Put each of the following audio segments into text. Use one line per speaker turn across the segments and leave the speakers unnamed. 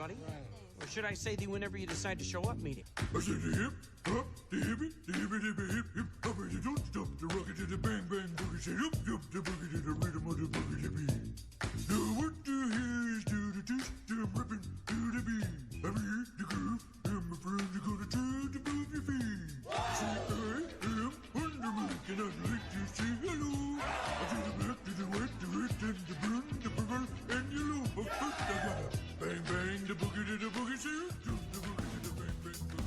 everybody. Or should I say the whenever you decide to show up meeting?
I said the hip, hop, the hippie, hip, hip, hop, and you don't stop the rocket to the bang, bang, boogie, say, yup, yup, the boogie to the rhythm of the boogie, the beat. Now what the hell is to the twist, I'm ripping to the beat. I'm here, the groove, and my friends are gonna try to move your feet. See, I am Wonderman, and I'd like to say hello. To the black, to the white, the red, and the blue, the purple, and yellow. But first I gotta bang, bang, the boogie to the boogie, say, to the boogie to the bang, bang, boogie.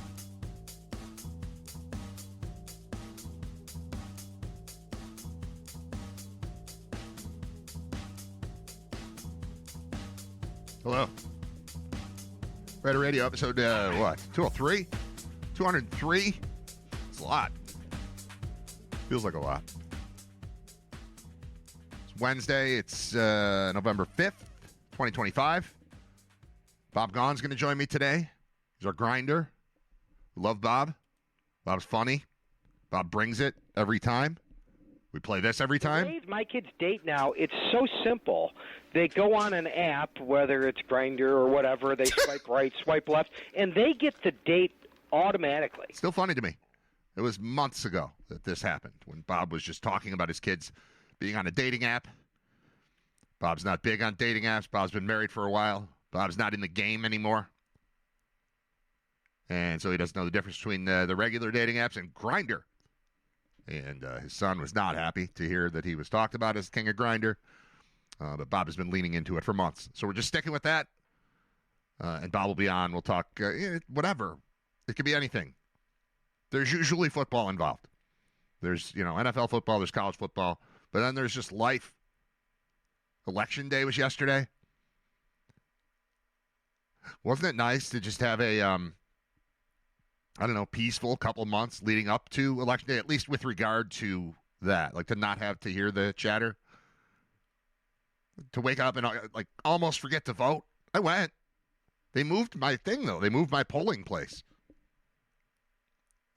Hello. Red Radio episode, what? 203? 203? It's a lot. Feels like a lot. It's Wednesday. It's November 5th, 2025. Bob Gaughan's going to join me today. He's our grinder. We love Bob. Bob's funny. Bob brings it every time. We play this every time.
My kids date now. It's so simple. They go on an app, whether it's Grindr or whatever. They swipe right, swipe left, and they get the date automatically.
Still funny to me. It was months ago that this happened, when Bob was just talking about his kids being on a dating app. Bob's not big on dating apps. Bob's been married for a while. Bob's not in the game anymore. And so he doesn't know the difference between the regular dating apps and Grindr. And his son was not happy to hear that he was talked about as king of Grindr. But Bob has been leaning into it for months. So we're just sticking with that. And Bob will be on. We'll talk whatever. It could be anything. There's usually football involved. There's, NFL football. There's college football. But then there's just life. Election day was yesterday. Wasn't it nice to just have a... peaceful couple months leading up to Election Day, at least with regard to that, like to not have to hear the chatter, to wake up and almost forget to vote. I went. They moved my thing, though. They moved my polling place.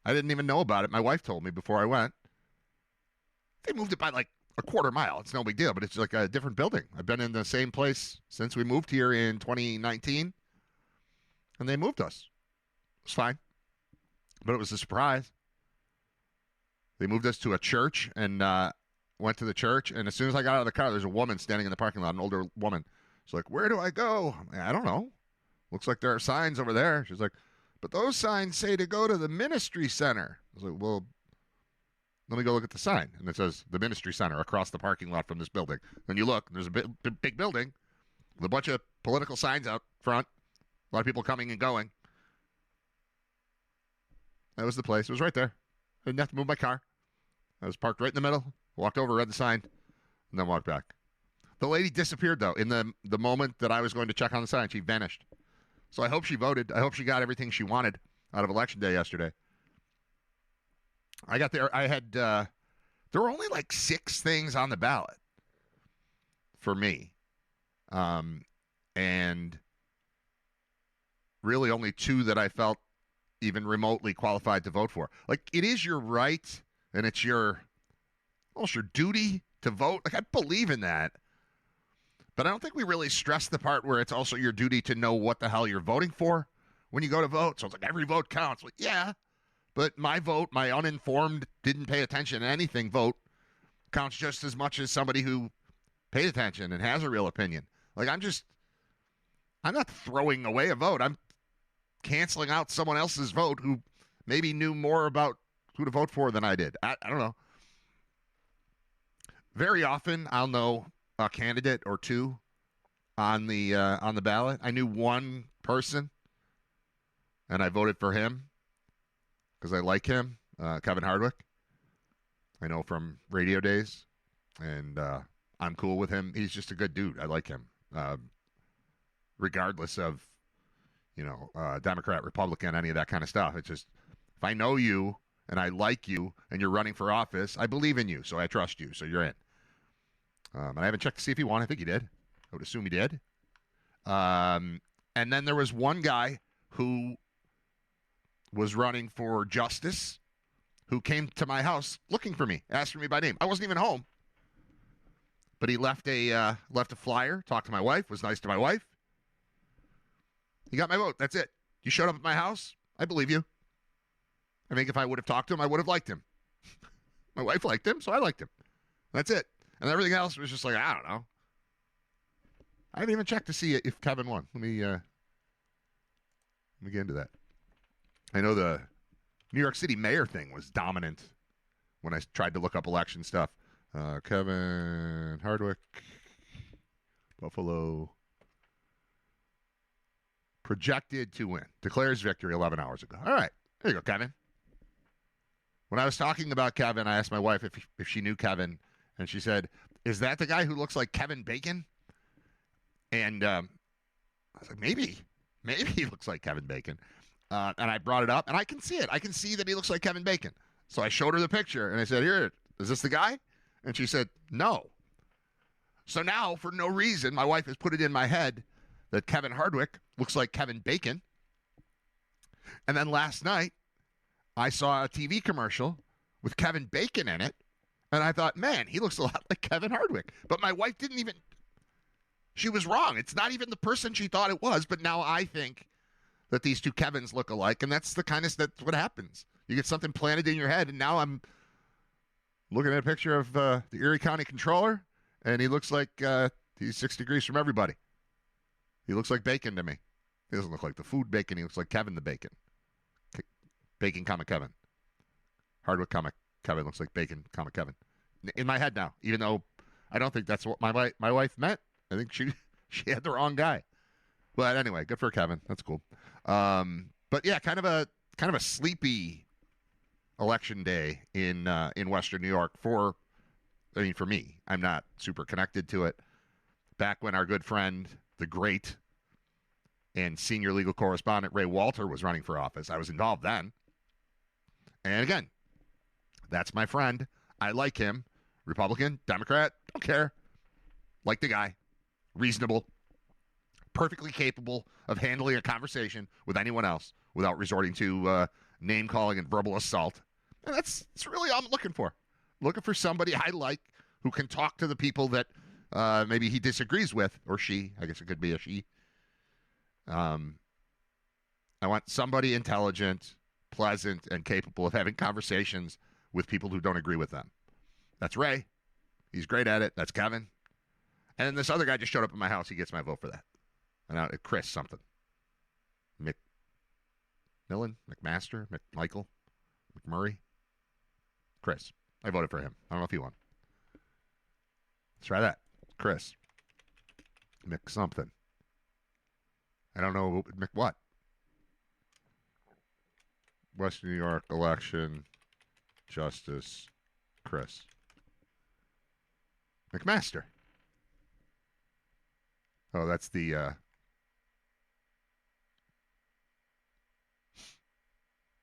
I didn't even know about it. My wife told me before I went. They moved it by like a quarter mile. It's no big deal, but it's like a different building. I've been in the same place since we moved here in 2019, and they moved us. It's fine. But it was a surprise. They moved us to a church and went to the church. And as soon as I got out of the car, there's a woman standing in the parking lot, an older woman. She's like, "Where do I go?" I don't know. Looks like there are signs over there. She's like, "But those signs say to go to the ministry center." I was like, "Well, let me go look at the sign." And it says the ministry center across the parking lot from this building. Then you look, there's a big building with a bunch of political signs out front. A lot of people coming and going. That was the place. It was right there. I didn't have to move my car. I was parked right in the middle, walked over, read the sign, and then walked back. The lady disappeared, though. In the moment that I was going to check on the sign, she vanished. So I hope she voted. I hope she got everything she wanted out of Election Day yesterday. I got there. I had, there were only like 6 things on the ballot for me. And really only 2 that I felt even remotely qualified to vote for. Like, it is your right, and it's almost your duty to vote. Like, I believe in that. But I don't think we really stress the part where it's also your duty to know what the hell you're voting for when you go to vote. So it's like every vote counts. Like, yeah, but my vote, my uninformed, didn't pay attention to anything vote counts just as much as somebody who paid attention and has a real opinion. Like, I'm not throwing away a vote. I'm canceling out someone else's vote who maybe knew more about who to vote for than I did. I don't know. Very often, I'll know a candidate or 2 on the ballot. I knew one person, and I voted for him because I like him, Kevin Hardwick. I know from radio days, and I'm cool with him. He's just a good dude. I like him, regardless of Democrat, Republican, any of that kind of stuff. It's just, if I know you and I like you and you're running for office, I believe in you, so I trust you, so you're in. And I haven't checked to see if he won. I think he did. I would assume he did. And then there was one guy who was running for justice who came to my house looking for me, asking me by name. I wasn't even home. But he left a flyer, talked to my wife, was nice to my wife. He got my vote. That's it. You showed up at my house. I believe you. I think if I would have talked to him, I would have liked him. My wife liked him, so I liked him. That's it. And everything else was just like, I don't know. I haven't even checked to see if Kevin won. Let me get into that. I know the New York City mayor thing was dominant when I tried to look up election stuff. Kevin Hardwick, Buffalo, projected to win. Declares victory 11 hours ago. All right. There you go, Kevin. When I was talking about Kevin, I asked my wife if she knew Kevin, and she said, is that the guy who looks like Kevin Bacon? And I was like, maybe he looks like Kevin Bacon. And I brought it up, and I can see it. I can see that he looks like Kevin Bacon. So I showed her the picture, and I said, here, is this the guy? And she said, no. So now, for no reason, my wife has put it in my head that Kevin Hardwick looks like Kevin Bacon. And then last night, I saw a TV commercial with Kevin Bacon in it, and I thought, man, he looks a lot like Kevin Hardwick. But my wife didn't even, she was wrong. It's not even the person she thought it was, but now I think that these two Kevins look alike, and that's that's what happens. You get something planted in your head, and now I'm looking at a picture of the Erie County Controller, and he looks like he's 6 degrees from everybody. He looks like Bacon to me. He doesn't look like the food Bacon. He looks like Kevin the Bacon. Bacon, Kevin. Hardwick, Kevin looks like Bacon, Kevin. In my head now, even though I don't think that's what my wife meant. I think she had the wrong guy. But anyway, good for Kevin. That's cool. But yeah, kind of a sleepy election day in Western New York for me. I'm not super connected to it. Back when our good friend, the great and senior legal correspondent Ray Walter was running for office, I was involved then. And again, that's my friend. I like him. Republican, Democrat, don't care. Like the guy. Reasonable. Perfectly capable of handling a conversation with anyone else without resorting to name-calling and verbal assault. And that's really all I'm looking for. Looking for somebody I like who can talk to the people that maybe he disagrees with, or she. I guess it could be a she. I want somebody intelligent, pleasant, and capable of having conversations with people who don't agree with them. That's Ray. He's great at it. That's Kevin. And then this other guy just showed up at my house. He gets my vote for that. And Chris something. McMillan? McMaster? McMichael? McMurray? Chris. I voted for him. I don't know if he won. Let's try that. Chris. Mc something. I don't know. Mc what? Western New York election. Justice. Chris. McMaster. Oh, that's the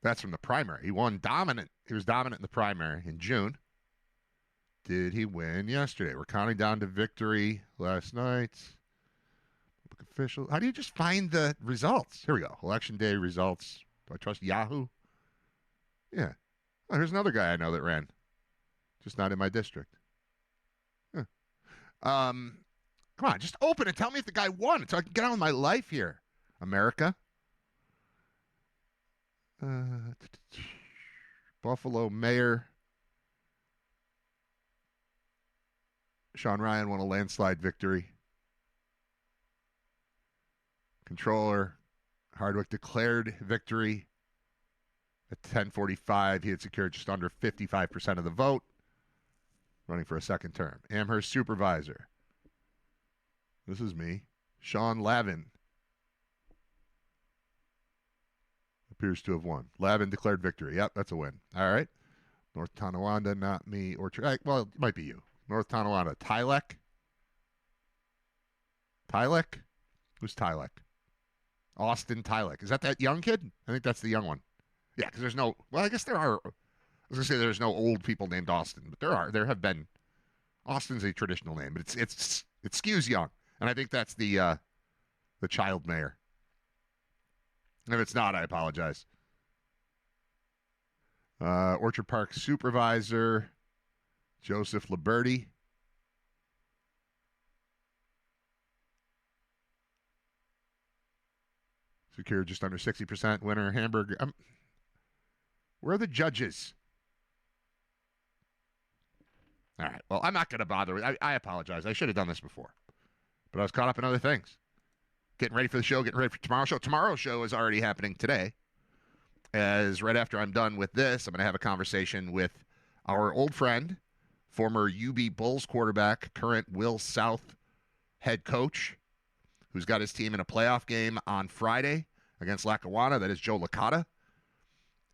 that's from the primary. He won dominant. He was dominant in the primary in June. Did he win yesterday? We're counting down to victory last night. Public official. How do you just find the results? Here we go. Election day results. Do I trust Yahoo? Yeah. Oh, here's another guy I know that ran. Just not in my district. Huh. Come on, just open it. Tell me if the guy won so I can get on with my life here, America. Buffalo Mayor Sean Ryan won a landslide victory. Controller Hardwick declared victory at 10:45. He had secured just under 55% of the vote, running for a second term. Amherst supervisor. This is me. Sean Lavin appears to have won. Lavin declared victory. Yep, that's a win. All right. North Tonawanda, not me. Well, it might be you. North Tonawanda. Tylek? Tylek? Who's Tylek? Austin Tylek. Is that young kid? I think that's the young one. Yeah, because there's no... Well, I guess there are... I was going to say there's no old people named Austin, but there have been... Austin's a traditional name, but it skews young. And I think that's the child mayor. And if it's not, I apologize. Orchard Park supervisor, Joseph Liberti. Secure just under 60% winner. Hamburger. Where are the judges? All right. Well, I'm not going to bother. I apologize. I should have done this before. But I was caught up in other things. Getting ready for the show, getting ready for tomorrow's show. Tomorrow's show is already happening today. As right after I'm done with this, I'm going to have a conversation with our old friend, former UB Bulls quarterback, current Will South head coach, who's got his team in a playoff game on Friday against Lackawanna. That is Joe Licata.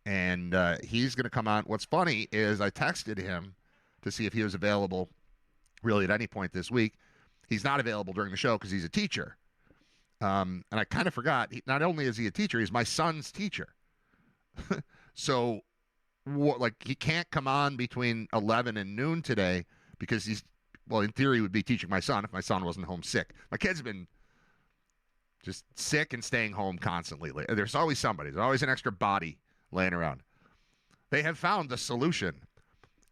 And he's going to come on. What's funny is I texted him to see if he was available really at any point this week. He's not available during the show because he's a teacher. And I kind of forgot, not only is he a teacher, he's my son's teacher. So, he can't come on between 11 and noon today because in theory, he would be teaching my son if my son wasn't home sick. My kid's been just sick and staying home constantly. There's always somebody. There's always an extra body laying around. They have found the solution.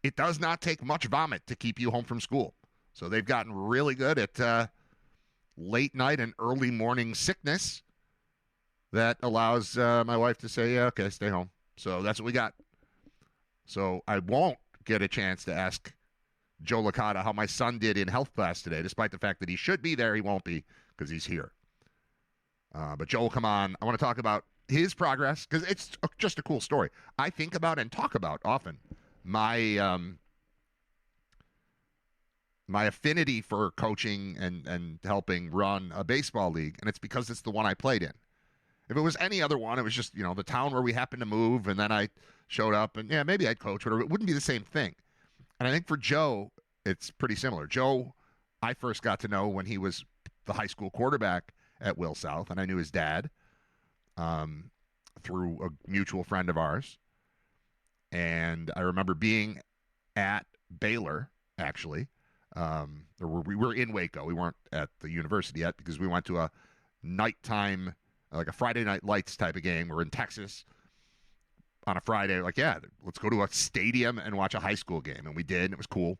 It does not take much vomit to keep you home from school. So they've gotten really good at late night and early morning sickness that allows my wife to say, yeah, okay, stay home. So that's what we got. So I won't get a chance to ask Joe Licata how my son did in health class today, despite the fact that he should be there. He won't be because he's here. But Joe will come on. I want to talk about his progress because it's just a cool story. I think about and talk about often my my affinity for coaching and helping run a baseball league, and it's because it's the one I played in. If it was any other one, it was just, the town where we happened to move, and then I showed up, and yeah, maybe I'd coach, but it wouldn't be the same thing. And I think for Joe, it's pretty similar. Joe, I first got to know when he was the high school quarterback at Will South, and I knew his dad through a mutual friend of ours. And I remember being at Baylor, actually. We were in Waco. We weren't at the university yet because we went to a nighttime, like a Friday Night Lights type of game. We're in Texas on a Friday. Like, yeah, let's go to a stadium and watch a high school game. And we did, and it was cool.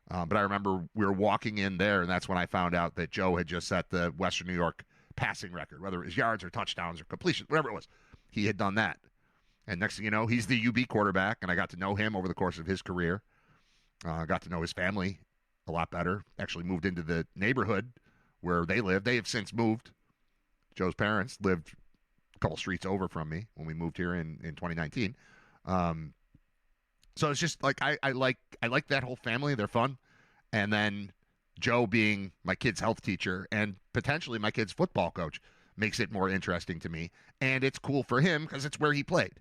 But I remember we were walking in there, and that's when I found out that Joe had just set the Western New York passing record, whether it was yards or touchdowns or completion, whatever it was. He had done that. And next thing you know, he's the UB quarterback, and I got to know him over the course of his career. Got to know his family a lot better. Actually moved into the neighborhood where they live. They have since moved. Joe's parents lived a couple streets over from me when we moved here in 2019. So it's just like I like that whole family. They're fun. And then Joe being my kid's health teacher and potentially my kid's football coach makes it more interesting to me. And it's cool for him because it's where he played.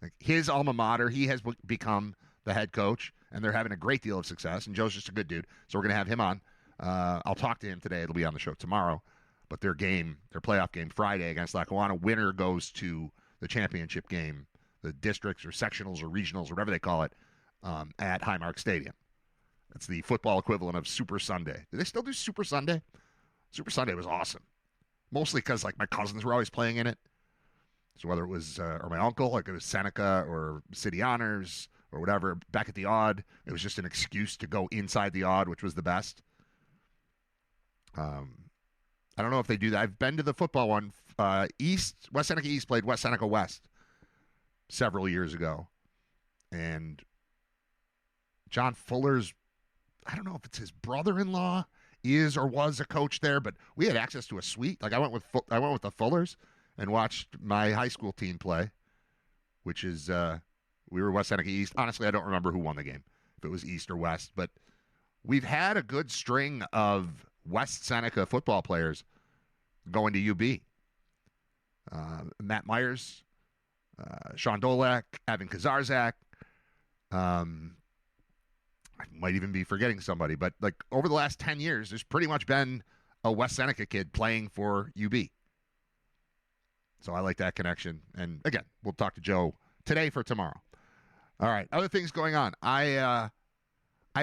Like his alma mater, he has become the head coach, and they're having a great deal of success. And Joe's just a good dude, so we're going to have him on. I'll talk to him today. It'll be on the show tomorrow. But their playoff game Friday against Lackawanna, winner goes to the championship game, the districts or sectionals or regionals or whatever they call it, at Highmark Stadium. It's the football equivalent of Super Sunday. Do they still do Super Sunday? Super Sunday was awesome. Mostly because my cousins were always playing in it. So whether it was, or my uncle, like it was Seneca or City Honors or whatever, back at the Odd, it was just an excuse to go inside the Odd, which was the best. I don't know if they do that. I've been to the football one. West Seneca East played West Seneca West several years ago. And John Fuller's, I don't know if it's his brother-in-law is or was a coach there, but we had access to a suite. Like I went with the Fullers and watched my high school team play, which is we were West Seneca East. Honestly, I don't remember who won the game, if it was East or West, but we've had a good string of West Seneca football players going to UB. Matt Myers, Sean Dolak, Evan Kazarzak. I might even be forgetting somebody, but like over the last 10 years, there's pretty much been a West Seneca kid playing for UB. So I like that connection. And again, we'll talk to Joe today for tomorrow. All right. Other things going on. I've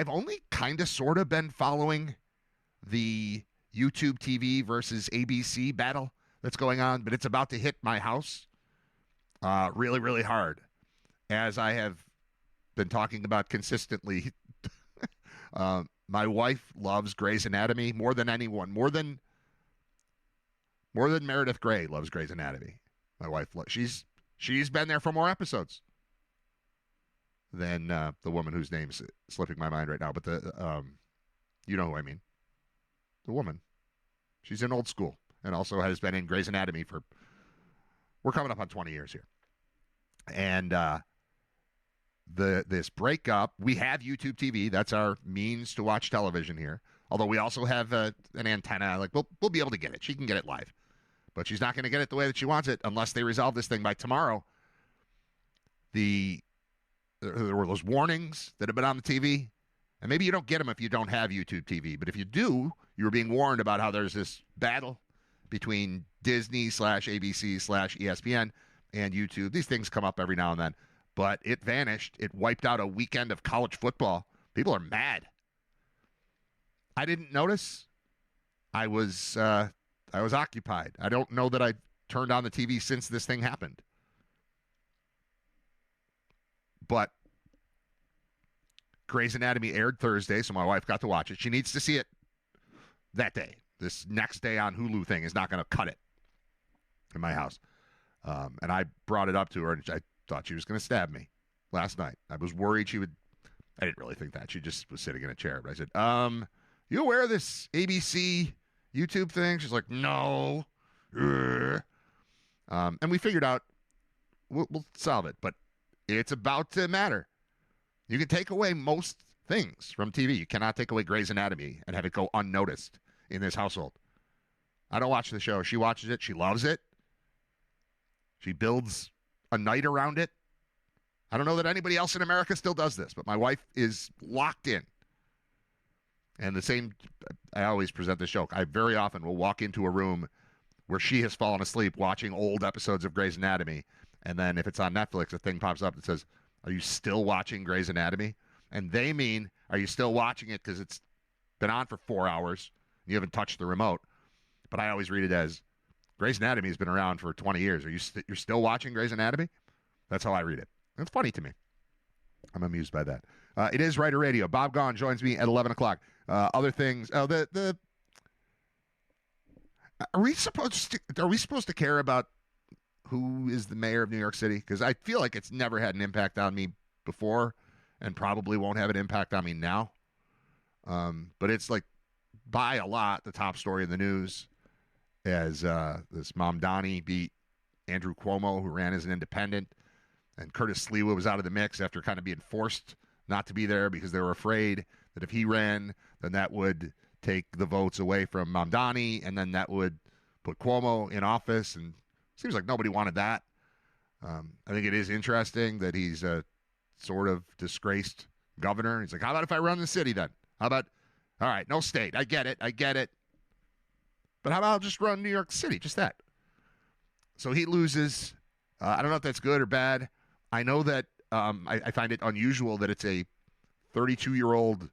only kind of sort of been following the YouTube TV versus ABC battle that's going on, but it's about to hit my house really, really hard. As I have been talking about consistently, my wife loves Grey's Anatomy more than anyone, more than More than Meredith Grey loves Grey's Anatomy. My wife, she's been there for more episodes than the woman whose name's slipping my mind right now. But you know who I mean. The woman. She's in old school and also has been in Grey's Anatomy for, we're coming up on 20 years here. And this breakup, we have YouTube TV. That's our means to watch television here. Although we also have an antenna. Like we'll be able to get it. She can get it live. But she's not going to get it the way that she wants it unless they resolve this thing by tomorrow. There were those warnings that have been on the TV. And maybe you don't get them if you don't have YouTube TV. But if you do, you were being warned about how there's this battle between Disney/ABC/ESPN and YouTube. These things come up every now and then. But it vanished. It wiped out a weekend of college football. People are mad. I didn't notice. I was occupied. I don't know that I turned on the TV since this thing happened. But Grey's Anatomy aired Thursday, so my wife got to watch it. She needs to see it that day. This next day on Hulu thing is not going to cut it in my house. And I brought it up to her, and I thought she was going to stab me last night. I was worried she would. I didn't really think that. She just was sitting in a chair. But I said, you aware of this ABC YouTube thing? She's like, no. And we figured out we'll solve it. But it's about to matter. You can take away most things from TV. You cannot take away Grey's Anatomy and have it go unnoticed in this household. I don't watch the show. She watches it. She loves it. She builds a night around it. I don't know that anybody else in America still does this, but my wife is locked in. And the same, I always present this joke. I very often will walk into a room where she has fallen asleep watching old episodes of Grey's Anatomy. And then if it's on Netflix, a thing pops up that says, are you still watching Grey's Anatomy? And they mean, are you still watching it because it's been on for 4 hours and you haven't touched the remote? But I always read it as, Grey's Anatomy has been around for 20 years. Are you're still watching Grey's Anatomy? That's how I read it. It's funny to me. I'm amused by that. It is Writer Radio. Bob Gaughan joins me at 11 o'clock. Other things. Are we supposed to care about who is the mayor of New York City? Because I feel like it's never had an impact on me before and probably won't have an impact on me now. But it's like by a lot the top story in the news as this Mamdani beat Andrew Cuomo, who ran as an independent. And Curtis Sliwa was out of the mix after kind of being forced not to be there because they were afraid that if he ran, then that would take the votes away from Mamdani, and then that would put Cuomo in office. And it seems like nobody wanted that. I think it is interesting that he's a sort of disgraced governor. He's like, how about if I run the city then? How about, all right, no state. I get it. But how about I'll just run New York City? Just that. So he loses. I don't know if that's good or bad. I know that I find it unusual that it's a 32-year-old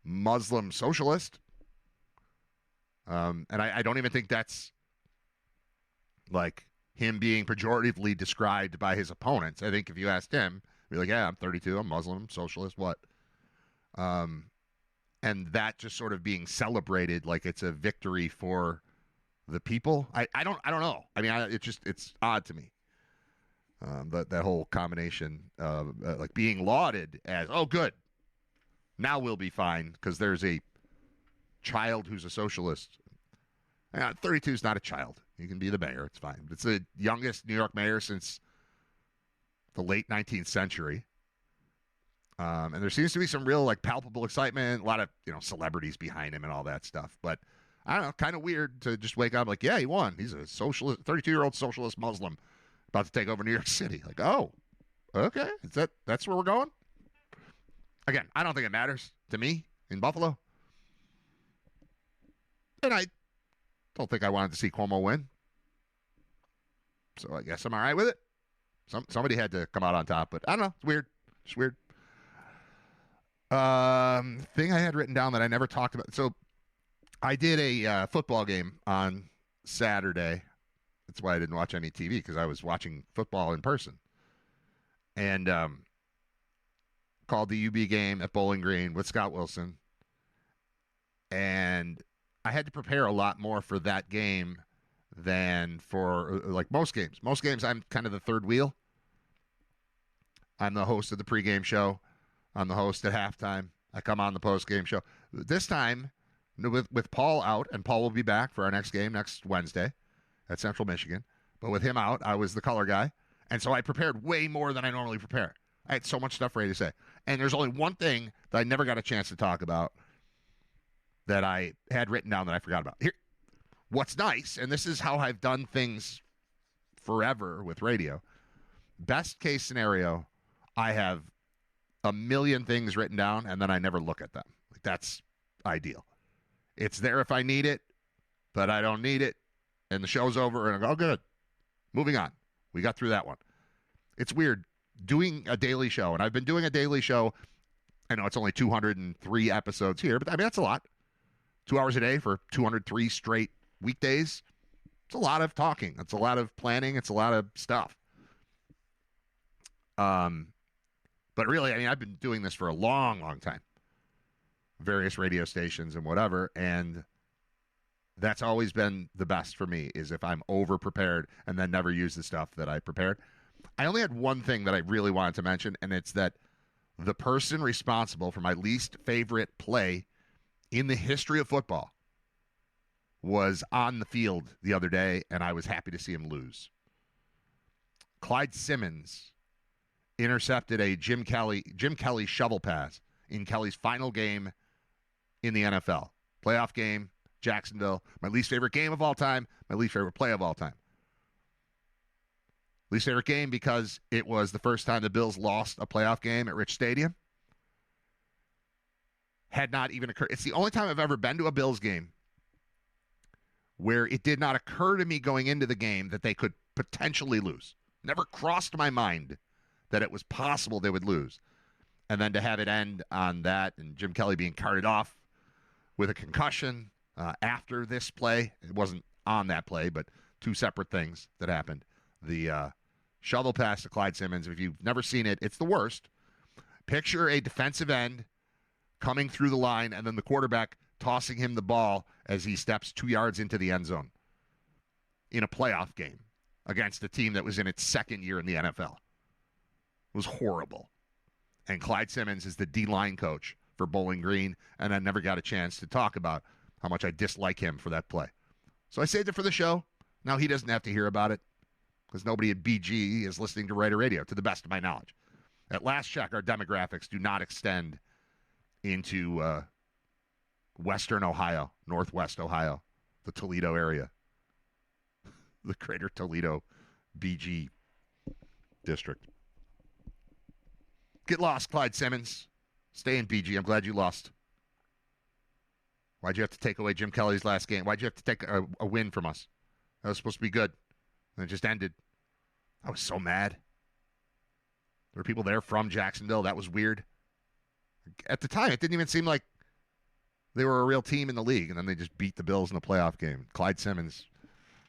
Muslim socialist. And I don't even think that's like him being pejoratively described by his opponents. I think if you asked him, he'd be like, yeah, I'm 32, I'm Muslim, socialist, what? And that just sort of being celebrated like it's a victory for the people. I don't know. I mean, it's odd to me. That whole combination of like being lauded as, oh, good, now we'll be fine because there's a child who's a socialist. 32 is not a child. You can be the mayor. It's fine. It's the youngest New York mayor since the late 19th century. And there seems to be some real like palpable excitement, a lot of, celebrities behind him and all that stuff. But I don't know, kind of weird to just wake up like, yeah, he won. He's a socialist, 32-year-old socialist Muslim about to take over New York City. Like, oh, okay. That's where we're going? Again, I don't think it matters to me in Buffalo. And I don't think I wanted to see Cuomo win. So I guess I'm all right with it. Somebody had to come out on top, but I don't know. It's weird. It's weird. Thing I had written down that I never talked about. So I did a football game on Saturday. That's why I didn't watch any TV, because I was watching football in person. And called the UB game at Bowling Green with Scott Wilson. And I had to prepare a lot more for that game than for like most games. Most games, I'm kind of the third wheel. I'm the host of the pregame show. I'm the host at halftime. I come on the postgame show. This time, with Paul out, and Paul will be back for our next game next Wednesday at Central Michigan. But with him out, I was the color guy. And so I prepared way more than I normally prepare. I had so much stuff ready to say. And there's only one thing that I never got a chance to talk about that I had written down that I forgot about. Here, what's nice, and this is how I've done things forever with radio, best case scenario, I have a million things written down, and then I never look at them. Like, that's ideal. It's there if I need it, but I don't need it, and the show's over, and I go, oh, good. Moving on. We got through that one. It's weird doing a daily show, and I've been doing a daily show. I know it's only 203 episodes here, but I mean, that's a lot. 2 hours a day for 203 straight weekdays. It's a lot of talking. It's a lot of planning. It's a lot of stuff. But really, I mean, I've been doing this for a long, long time. Various radio stations and whatever, and that's always been the best for me, is if I'm over-prepared and then never use the stuff that I prepared. I only had one thing that I really wanted to mention, and it's that the person responsible for my least favorite play in the history of football was on the field the other day, and I was happy to see him lose. Clyde Simmons intercepted a Jim Kelly shovel pass in Kelly's final game in the NFL. Playoff game, Jacksonville. My least favorite game of all time, my least favorite play of all time. Least favorite game because it was the first time the Bills lost a playoff game at Rich Stadium. Had not even occurred. It's the only time I've ever been to a Bills game where it did not occur to me going into the game that they could potentially lose. Never crossed my mind that it was possible they would lose. And then to have it end on that and Jim Kelly being carted off with a concussion after this play. It wasn't on that play, but two separate things that happened. The shovel pass to Clyde Simmons, if you've never seen it, it's the worst. Picture a defensive end coming through the line and then the quarterback tossing him the ball as he steps 2 yards into the end zone in a playoff game against a team that was in its second year in the NFL. It was horrible. And Clyde Simmons is the D-line coach for Bowling Green, and I never got a chance to talk about how much I dislike him for that play. So I saved it for the show. Now he doesn't have to hear about it because nobody at BG is listening to Writer Radio, to the best of my knowledge. At last check, our demographics do not extend into western Ohio, northwest Ohio, the Toledo area, the greater Toledo BG district. Get lost, Clyde Simmons. Stay in BG. I'm glad you lost. Why'd you have to take away Jim Kelly's last game? Why'd you have to take a win from us? That was supposed to be good. And it just ended. I was so mad. There were people there from Jacksonville. That was weird. At the time, it didn't even seem like they were a real team in the league, and then they just beat the Bills in the playoff game. Clyde Simmons.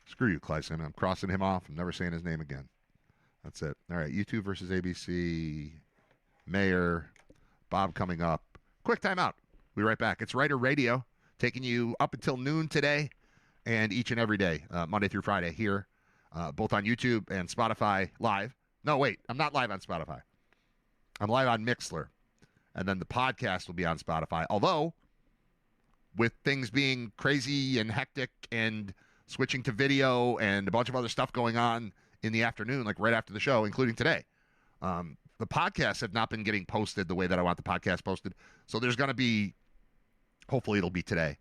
Screw you, Clyde Simmons. I'm crossing him off. I'm never saying his name again. That's it. All right, YouTube versus ABC. Mayor. Bob coming up. Quick timeout. We'll be right back. It's Writer Radio, taking you up until noon today and each and every day, Monday through Friday here, both on YouTube and Spotify live. No, wait. I'm not live on Spotify. I'm live on Mixler. And then the podcast will be on Spotify. Although, with things being crazy and hectic and switching to video and a bunch of other stuff going on in the afternoon, like right after the show, including today, the podcasts have not been getting posted the way that I want the podcast posted. So there's going to be, hopefully it'll be today,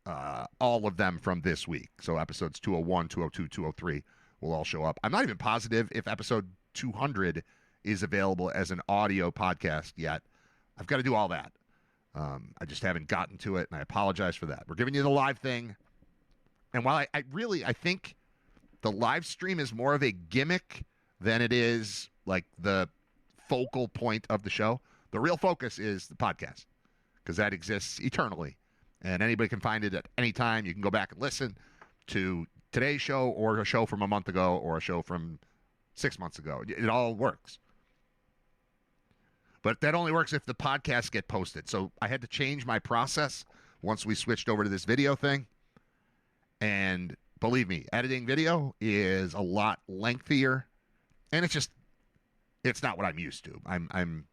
all of them from this week. So episodes 201, 202, 203 will all show up. I'm not even positive if episode 200 is available as an audio podcast yet. I've got to do all that. I just haven't gotten to it, and I apologize for that. We're giving you the live thing. And while I think the live stream is more of a gimmick than it is like the focal point of the show, the real focus is the podcast because that exists eternally. And anybody can find it at any time. You can go back and listen to today's show or a show from a month ago or a show from 6 months ago. It all works. But that only works if the podcasts get posted. So I had to change my process once we switched over to this video thing. And believe me, editing video is a lot lengthier, and it's not what I'm used to. I'm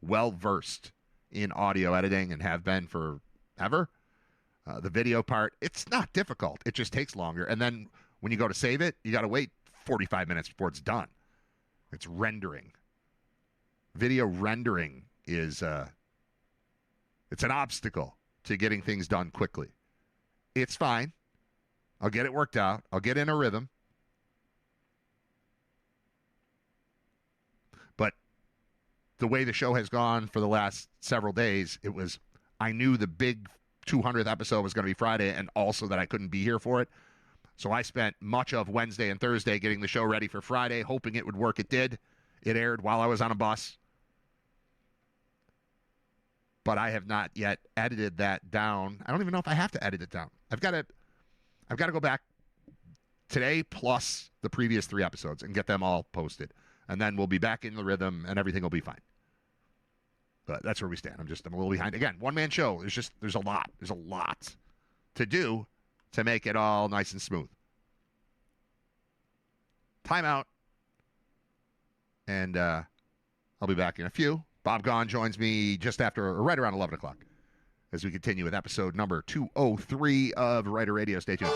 well versed in audio editing and have been forever. The video part, it's not difficult. It just takes longer. And then when you go to save it, you got to wait 45 minutes before it's done. It's rendering. Video rendering is it's an obstacle to getting things done quickly. It's fine. I'll get it worked out. I'll get in a rhythm. But the way the show has gone for the last several days, I knew the big 200th episode was going to be Friday, and also that I couldn't be here for it. So I spent much of Wednesday and Thursday getting the show ready for Friday, hoping it would work. It did. It aired while I was on a bus. But I have not yet edited that down. I don't even know if I have to edit it down. I've got to go back today plus the previous 3 episodes and get them all posted. And then we'll be back in the rhythm and everything will be fine. But that's where we stand. I'm a little behind. Again, one-man show. There's a lot. There's a lot to do to make it all nice and smooth. Timeout. And I'll be back in a few. Bob Gaughan joins me just after, or right around 11 o'clock as we continue with episode number 203 of Writer Radio. Stay tuned.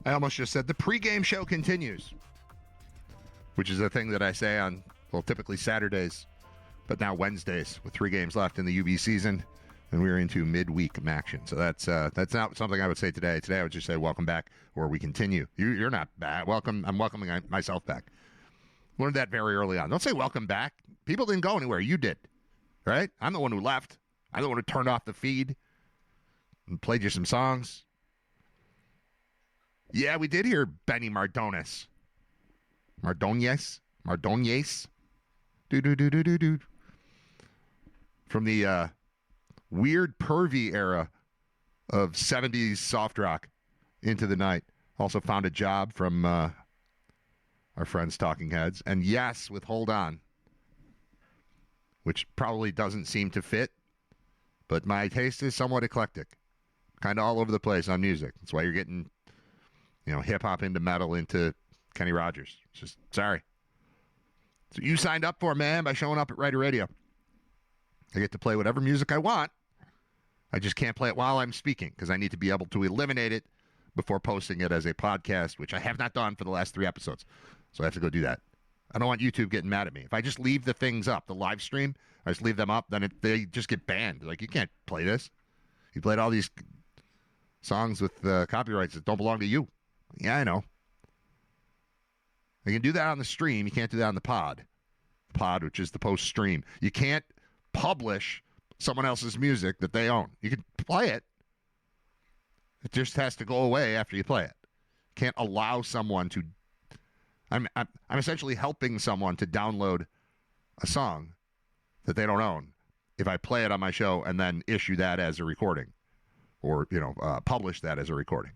I almost just said the pregame show continues, which is a thing that I say on, well, typically Saturdays, but now Wednesdays with 3 games left in the UB season, and we're into midweek action. So that's not something I would say today. Today I would just say welcome back, or we continue. You're not back. Welcome. I'm welcoming myself back. Learned that very early on. Don't say welcome back. People didn't go anywhere. You did, right? I'm the one who left. I'm the one who turned off the feed and played you some songs. Yeah, we did hear Benny Mardones. Mardones? Do. From the weird pervy era of 70s soft rock into the night. Also found a job from our friends Talking Heads. And yes, with Hold On, which probably doesn't seem to fit, but my taste is somewhat eclectic. Kind of all over the place on music. That's why you're getting, hip-hop into metal into Kenny Rogers. It's just, sorry. So you signed up for, man, by showing up at Writer Radio. I get to play whatever music I want. I just can't play it while I'm speaking because I need to be able to eliminate it before posting it as a podcast, which I have not done for the last 3 episodes. So I have to go do that. I don't want YouTube getting mad at me. If I just leave the things up, the live stream, I just leave them up, then they just get banned. Like, you can't play this. You played all these songs with copyrights that don't belong to you. Yeah, I know. You can do that on the stream. You can't do that on the pod. The pod, which is the post-stream. You can't publish someone else's music that they own. You can play it. It just has to go away after you play it. Can't allow someone to... I'm essentially helping someone to download a song that they don't own if I play it on my show and then issue that as a recording or, publish that as a recording.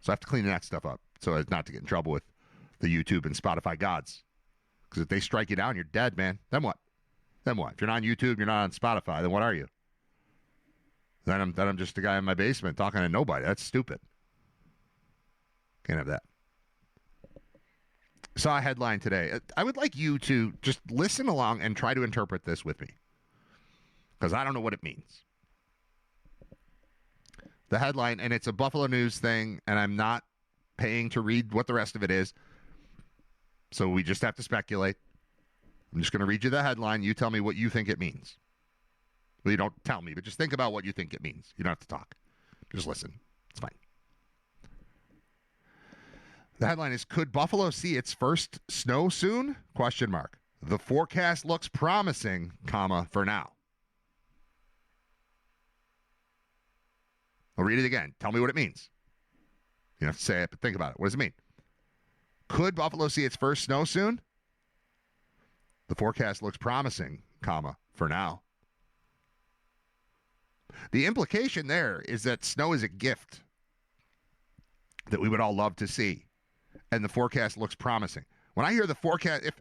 So I have to clean that stuff up so as not to get in trouble with the YouTube and Spotify gods. Because if they strike you down, you're dead, man. Then what? If you're not on YouTube, you're not on Spotify, then what are you? Then I'm just a guy in my basement talking to nobody. That's stupid. Can't have that. Saw a headline today. I would like you to just listen along and try to interpret this with me. Because I don't know what it means. The headline, and it's a Buffalo News thing, and I'm not paying to read what the rest of it is. So we just have to speculate. I'm just going to read you the headline. You tell me what you think it means. Well, you don't tell me, but just think about what you think it means. You don't have to talk. Just listen. It's fine. The headline is, could Buffalo see its first snow soon? ? The forecast looks promising, for now. I'll read it again. Tell me what it means. You don't have to say it, but think about it. What does it mean? Could Buffalo see its first snow soon? The forecast looks promising, for now. The implication there is that snow is a gift. that we would all love to see. And the forecast looks promising. When I hear the forecast, if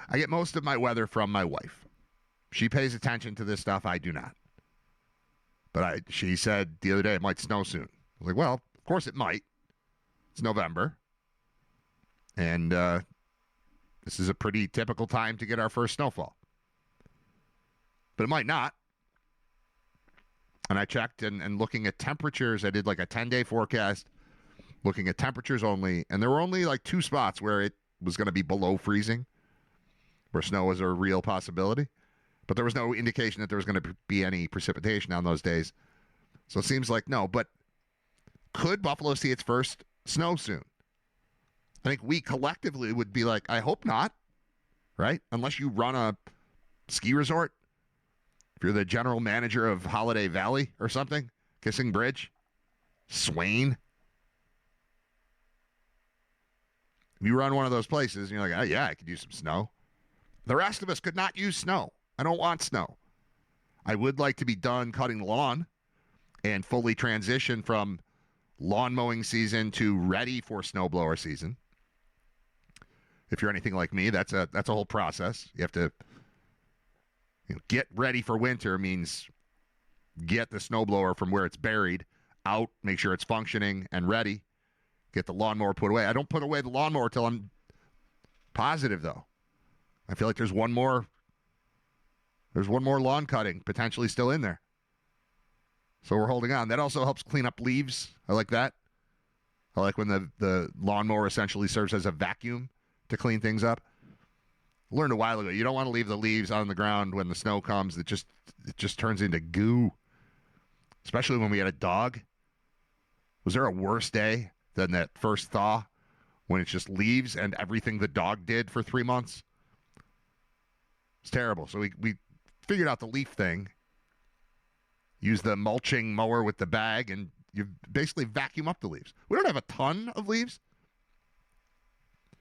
I get most of my weather from my wife. She pays attention to this stuff. I do not. But she said the other day it might snow soon. I was like, well, of course it might. It's November. And this is a pretty typical time to get our first snowfall. But it might not. And I checked and looking at temperatures, I did like a 10-day forecast, looking at temperatures only. And there were only like 2 spots where it was going to be below freezing, where snow was a real possibility. But there was no indication that there was going to be any precipitation on those days. So it seems like no. But could Buffalo see its first snow soon? I think we collectively would be like, I hope not, right? Unless you run a ski resort. If you're the general manager of Holiday Valley or something, Kissing Bridge, Swain. If you run one of those places and you're like, oh, yeah, I could use some snow. The rest of us could not use snow. I don't want snow. I would like to be done cutting the lawn and fully transition from lawn mowing season to ready for snowblower season. If you're anything like me, that's a whole process. You have to get ready for winter means get the snowblower from where it's buried out, make sure it's functioning and ready, get the lawnmower put away. I don't put away the lawnmower till I'm positive, though. I feel like there's one more lawn cutting potentially still in there. So we're holding on. That also helps clean up leaves. I like that. I like when the lawnmower essentially serves as a vacuum to clean things up. Learned a while ago, you don't want to leave the leaves on the ground when the snow comes. It just turns into goo. Especially when we had a dog. Was there a worse day than that first thaw when it's just leaves and everything the dog did for 3 months? It's terrible. So we figured out the leaf thing. Use the mulching mower with the bag, and you basically vacuum up the leaves. We don't have a ton of leaves.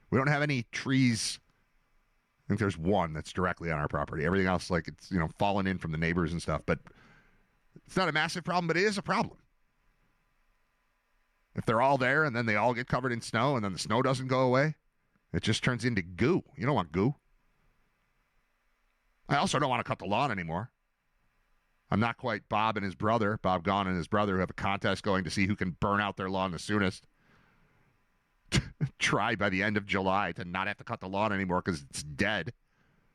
We don't have any trees. I think there's one that's directly on our property. Everything else, like it's fallen in from the neighbors and stuff. But it's not a massive problem, but it is a problem. If they're all there and then they all get covered in snow and then the snow doesn't go away, it just turns into goo. You don't want goo. I also don't want to cut the lawn anymore. I'm not quite Bob Gaughan and his brother, who have a contest going to see who can burn out their lawn the soonest. Try by the end of July to not have to cut the lawn anymore because it's dead.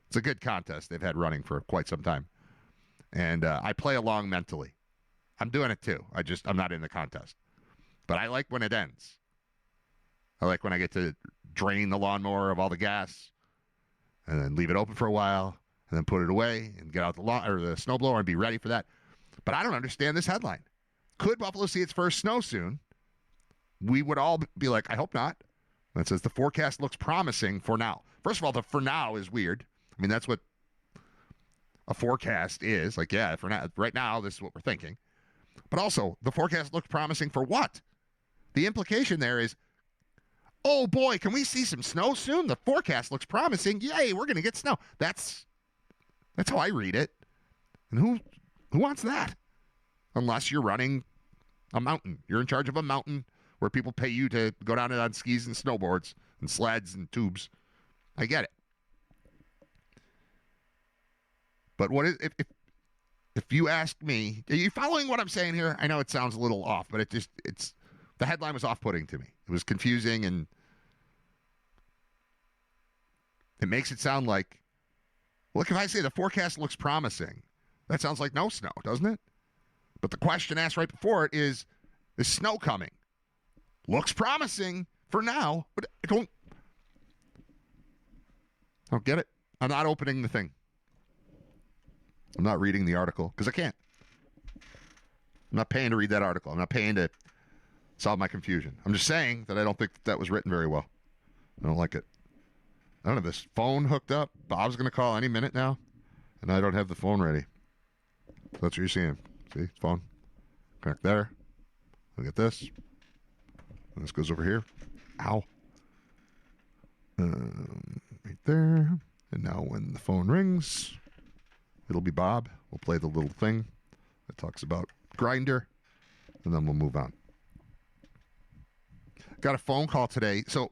It's a good contest they've had running for quite some time. And I play along mentally. I'm doing it too. I'm not in the contest. But I like when it ends. I like when I get to drain the lawnmower of all the gas and then leave it open for a while and then put it away and get out the snowblower and be ready for that. But I don't understand this headline. Could Buffalo see its first snow soon? We would all be like, I hope not. It says the forecast looks promising for now. First of all, the for now is weird. I mean, that's what a forecast is. Like, yeah, for now, right now, this is what we're thinking. But also, the forecast looks promising for what? The implication there is, oh boy, can we see some snow soon? The forecast looks promising. Yay, we're going to get snow. That's how I read it. And who wants that? Unless you're running a mountain. You're in charge of a mountain where people pay you to go down it on skis and snowboards and sleds and tubes. I get it. But what is if you ask me, are you following what I'm saying here? I know it sounds a little off, but it's the headline was off-putting to me. It was confusing, and it makes it sound like, look, if I say the forecast looks promising, that sounds like no snow, doesn't it? But the question asked right before it is snow coming? Looks promising for now, but I don't get it. I'm not opening the thing. I'm not reading the article because I can't. I'm not paying to read that article. I'm not paying to solve my confusion. I'm just saying that I don't think that was written very well. I don't like it. I don't have this phone hooked up. Bob's going to call any minute now, and I don't have the phone ready. So that's what you're seeing. See, phone. Connect there. Look at this. And this goes over here. Ow. Right there. And now when the phone rings, it'll be Bob. We'll play the little thing that talks about Grindr. and then we'll move on. Got a phone call today. So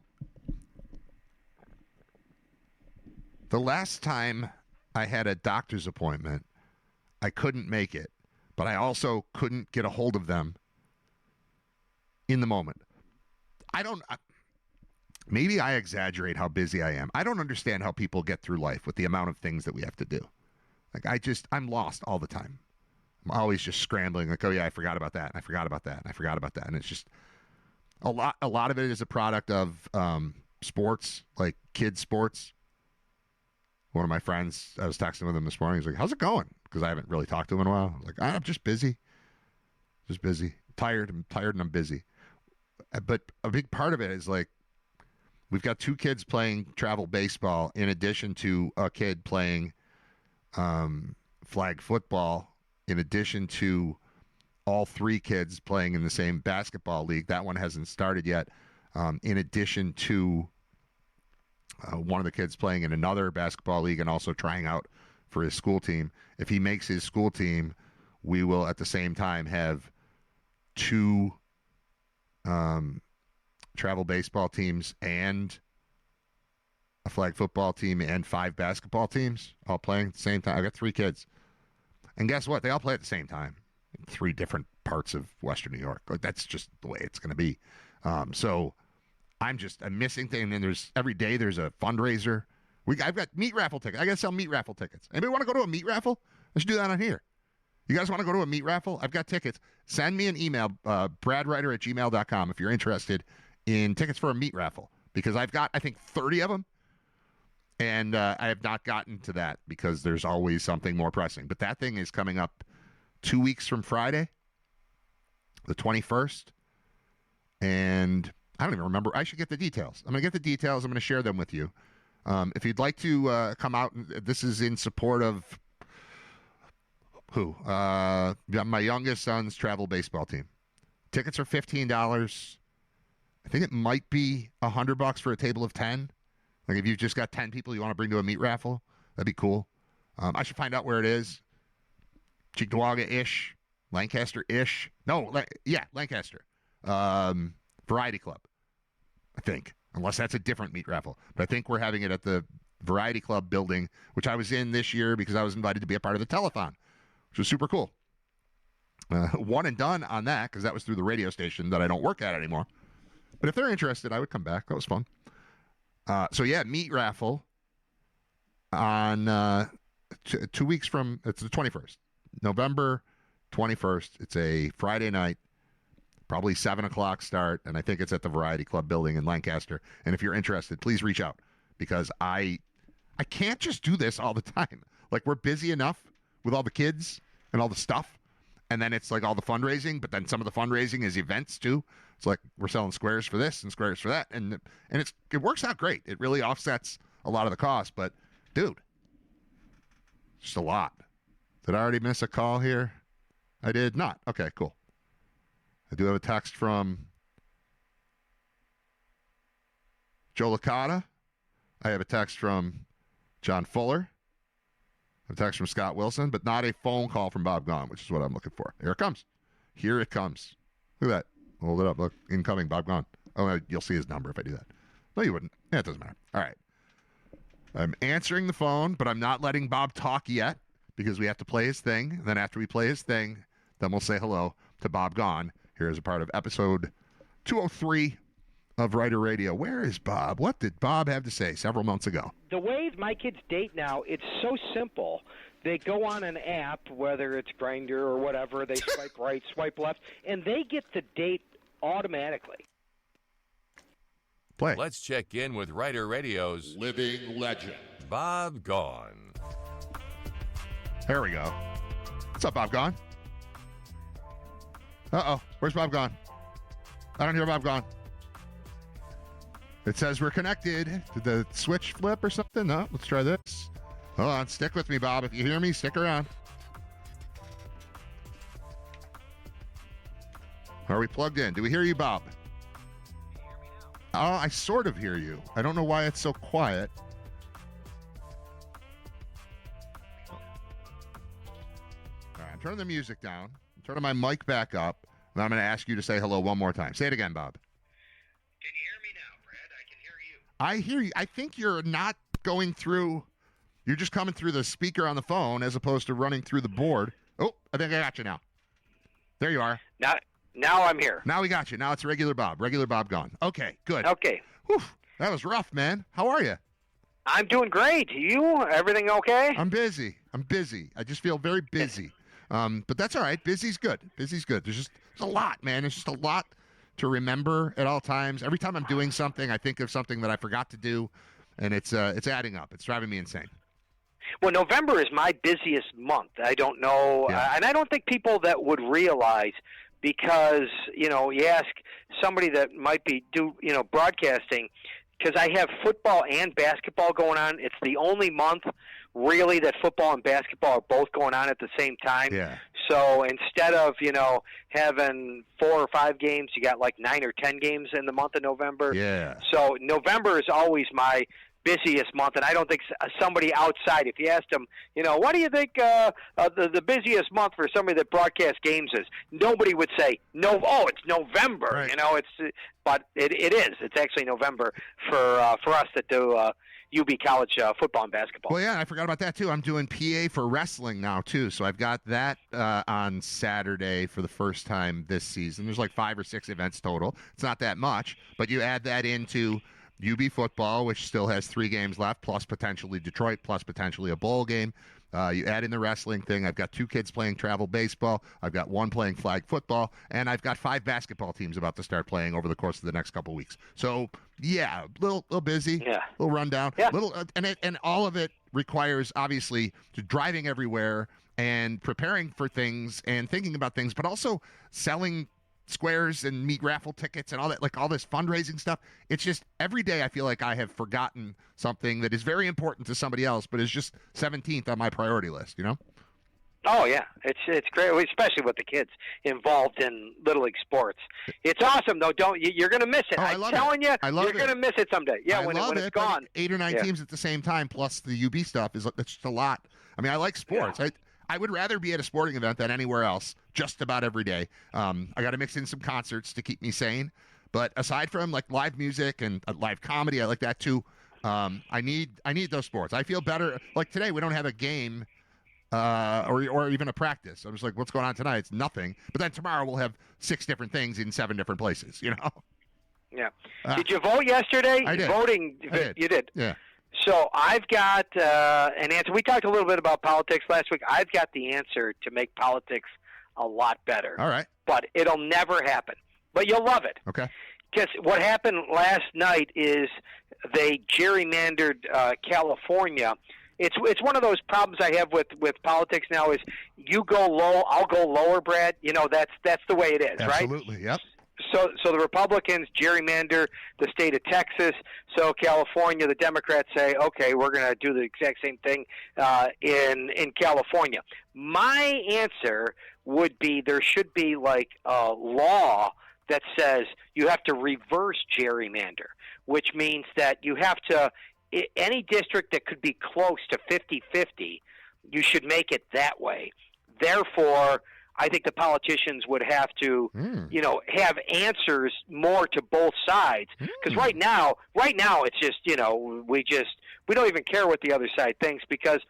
the last time I had a doctor's appointment, I couldn't make it, but I also couldn't get a hold of them in the moment. Maybe I exaggerate how busy I am. I don't understand how people get through life with the amount of things that we have to do. Like I'm lost all the time. I'm always just scrambling. Like, oh yeah, I forgot about that. I forgot about that. I forgot about that. And it's just a lot of it is a product of sports, like kids sports. One of my friends, I was texting with him this morning. He's like, how's it going? Because I haven't really talked to him in a while. I'm like, I'm just busy. Just busy. Tired. I'm tired and I'm busy. But a big part of it is like, we've got 2 kids playing travel baseball in addition to a kid playing flag football, in addition to all 3 kids playing in the same basketball league. That one hasn't started yet. In addition to one of the kids playing in another basketball league and also trying out for his school team. If he makes his school team, we will at the same time have 2 travel baseball teams and a flag football team and 5 basketball teams all playing at the same time. I got 3 kids. And guess what? They all play at the same time in 3 different parts of Western New York. Like, that's just the way it's going to be. So I'm missing things. And then every day there's a fundraiser. I've got meat raffle tickets. I got to sell meat raffle tickets. Anybody want to go to a meat raffle? Let's do that on here. You guys want to go to a meat raffle? I've got tickets. Send me an email, bradwriter@gmail.com, if you're interested in tickets for a meat raffle. Because I've got, I think, 30 of them. And I have not gotten to that because there's always something more pressing. But that thing is coming up 2 weeks from Friday, the 21st. And I don't even remember. I should get the details. I'm going to get the details. I'm going to share them with you. If you'd like to come out, this is in support of who? My youngest son's travel baseball team. Tickets are $15. I think it might be $100 for a table of 10. Like if you've just got 10 people you want to bring to a meat raffle, that'd be cool. I should find out where it is. Cheektowaga-ish, Lancaster-ish. No, Lancaster. Variety Club, I think, unless that's a different meat raffle. But I think we're having it at the Variety Club building, which I was in this year because I was invited to be a part of the telethon, which was super cool. One and done on that because that was through the radio station that I don't work at anymore. But if they're interested, I would come back. That was fun. Meat raffle on 2 weeks from, it's the 21st, November 21st. It's a Friday night, probably 7 o'clock start, and I think it's at the Variety Club building in Lancaster. And if you're interested, please reach out because I can't just do this all the time. Like, we're busy enough with all the kids and all the stuff, and then it's like all the fundraising, but then some of the fundraising is events too. It's like we're selling squares for this and squares for that, and it works out great. It really offsets a lot of the cost, but dude, just a lot. Did I already miss a call here? I did not. Okay, cool. I do have a text from Joe Licata. I have a text from John Fuller. I have a text from Scott Wilson, but not a phone call from Bob Gaughan, which is what I'm looking for. Here it comes. Here it comes. Look at that. Hold it up. Look, incoming, Bob Gaughan. Oh, you'll see his number if I do that. No, you wouldn't. Yeah, it doesn't matter. All right. I'm answering the phone, but I'm not letting Bob talk yet because we have to play his thing. And then after we play his thing, then we'll say hello to Bob Gaughan. Here is a part of episode 203 of Writer Radio. Where is Bob? What did Bob have to say several months ago?
The way my kids date now, it's so simple. They go on an app, whether it's Grindr or whatever, they swipe right, swipe left, and they get the date automatically.
Play.
Let's check in with Writer Radio's
Living legend.
Bob Gaughan.
There we go. What's up, Bob Gaughan? Uh-oh. Where's Bob Gaughan? I don't hear Bob Gaughan. It says we're connected. Did the switch flip or something? No, let's try this. Hold on. Stick with me, Bob. If you hear me, stick around. Are we plugged in? Do we hear you, Bob? Oh, I sort of hear you. I don't know why it's so quiet. All right, I'm turning the music down. I'm turning my mic back up. And I'm going to ask you to say hello one more time. Say it again, Bob.
Can you hear me now, Brad? I can hear you.
I hear you. I think you're not going through. You're just coming through the speaker on the phone as opposed to running through the board. Oh, I think I got you now. There you are.
Now I'm here.
Now we got you. Now it's regular Bob Gaughan. Okay, good.
Okay.
Whew, that was rough, man. How are you?
I'm doing great. You? Everything okay?
I'm busy. I just feel very busy. But that's all right. Busy's good. There's a lot, man. There's just a lot to remember at all times. Every time I'm doing something, I think of something that I forgot to do, and it's adding up. It's driving me insane.
Well, November is my busiest month. I don't know, and I don't think people that would realize, because you ask somebody that might be broadcasting, because I have football and basketball going on. It's the only month really that football and basketball are both going on at the same time.
Yeah.
So instead of having 4 or 5 games, you got like 9 or 10 games in the month of November.
Yeah.
So November is always my busiest month, and I don't think somebody outside, if you asked them, what do you think the busiest month for somebody that broadcasts games is? Nobody would say it's November.
Right.
But it is. It's actually November for us that do UB College football and basketball.
Well, yeah, I forgot about that too. I'm doing PA for wrestling now too, so I've got that on Saturday for the first time this season. There's like 5 or 6 events total. It's not that much, but you add that into UB football, which still has 3 games left, plus potentially Detroit, plus potentially a bowl game. You add in the wrestling thing. I've got 2 kids playing travel baseball. I've got 1 playing flag football, and I've got 5 basketball teams about to start playing over the course of the next couple weeks. So, yeah, a little busy, a little rundown, and all of it requires obviously driving everywhere and preparing for things and thinking about things, but also selling squares and meat raffle tickets and all that, like all this fundraising stuff. It's just every day I feel like I have forgotten something that is very important to somebody else, but is just 17th on my priority list,
Oh yeah, it's great, especially with the kids involved in Little League sports. It's awesome though. You're going to miss it. I'm telling you, you're going to miss it someday. Yeah, when it's gone.
8 or 9 teams at the same time, plus the UB stuff it's just a lot. I mean, I like sports. Yeah. I would rather be at a sporting event than anywhere else, just about every day. I got to mix in some concerts to keep me sane. But aside from like live music and live comedy, I like that too. I need those sports. I feel better. Like today, we don't have a game or even a practice. I'm just like, what's going on tonight? It's nothing. But then tomorrow we'll have 6 different things in 7 different places.
Yeah. Did you vote yesterday?
I did.
You did.
Yeah.
So I've got an answer. We talked a little bit about politics last week. I've got the answer to make politics a lot better.
All right.
But it'll never happen. But you'll love it.
Okay.
Because what happened last night is they gerrymandered California. It's one of those problems I have with politics now is you go low, I'll go lower, Brad. That's the way it is, right?
Absolutely, yep.
So the Republicans gerrymander the state of Texas. So California, the Democrats say, okay, we're going to do the exact same thing in California. My answer would be there should be like a law that says you have to reverse gerrymander, which means that you have to any district that could be close to 50-50, you should make it that way. Therefore, I think the politicians would have to, have answers more to both sides. Because right now it's just, we don't even care what the other side thinks because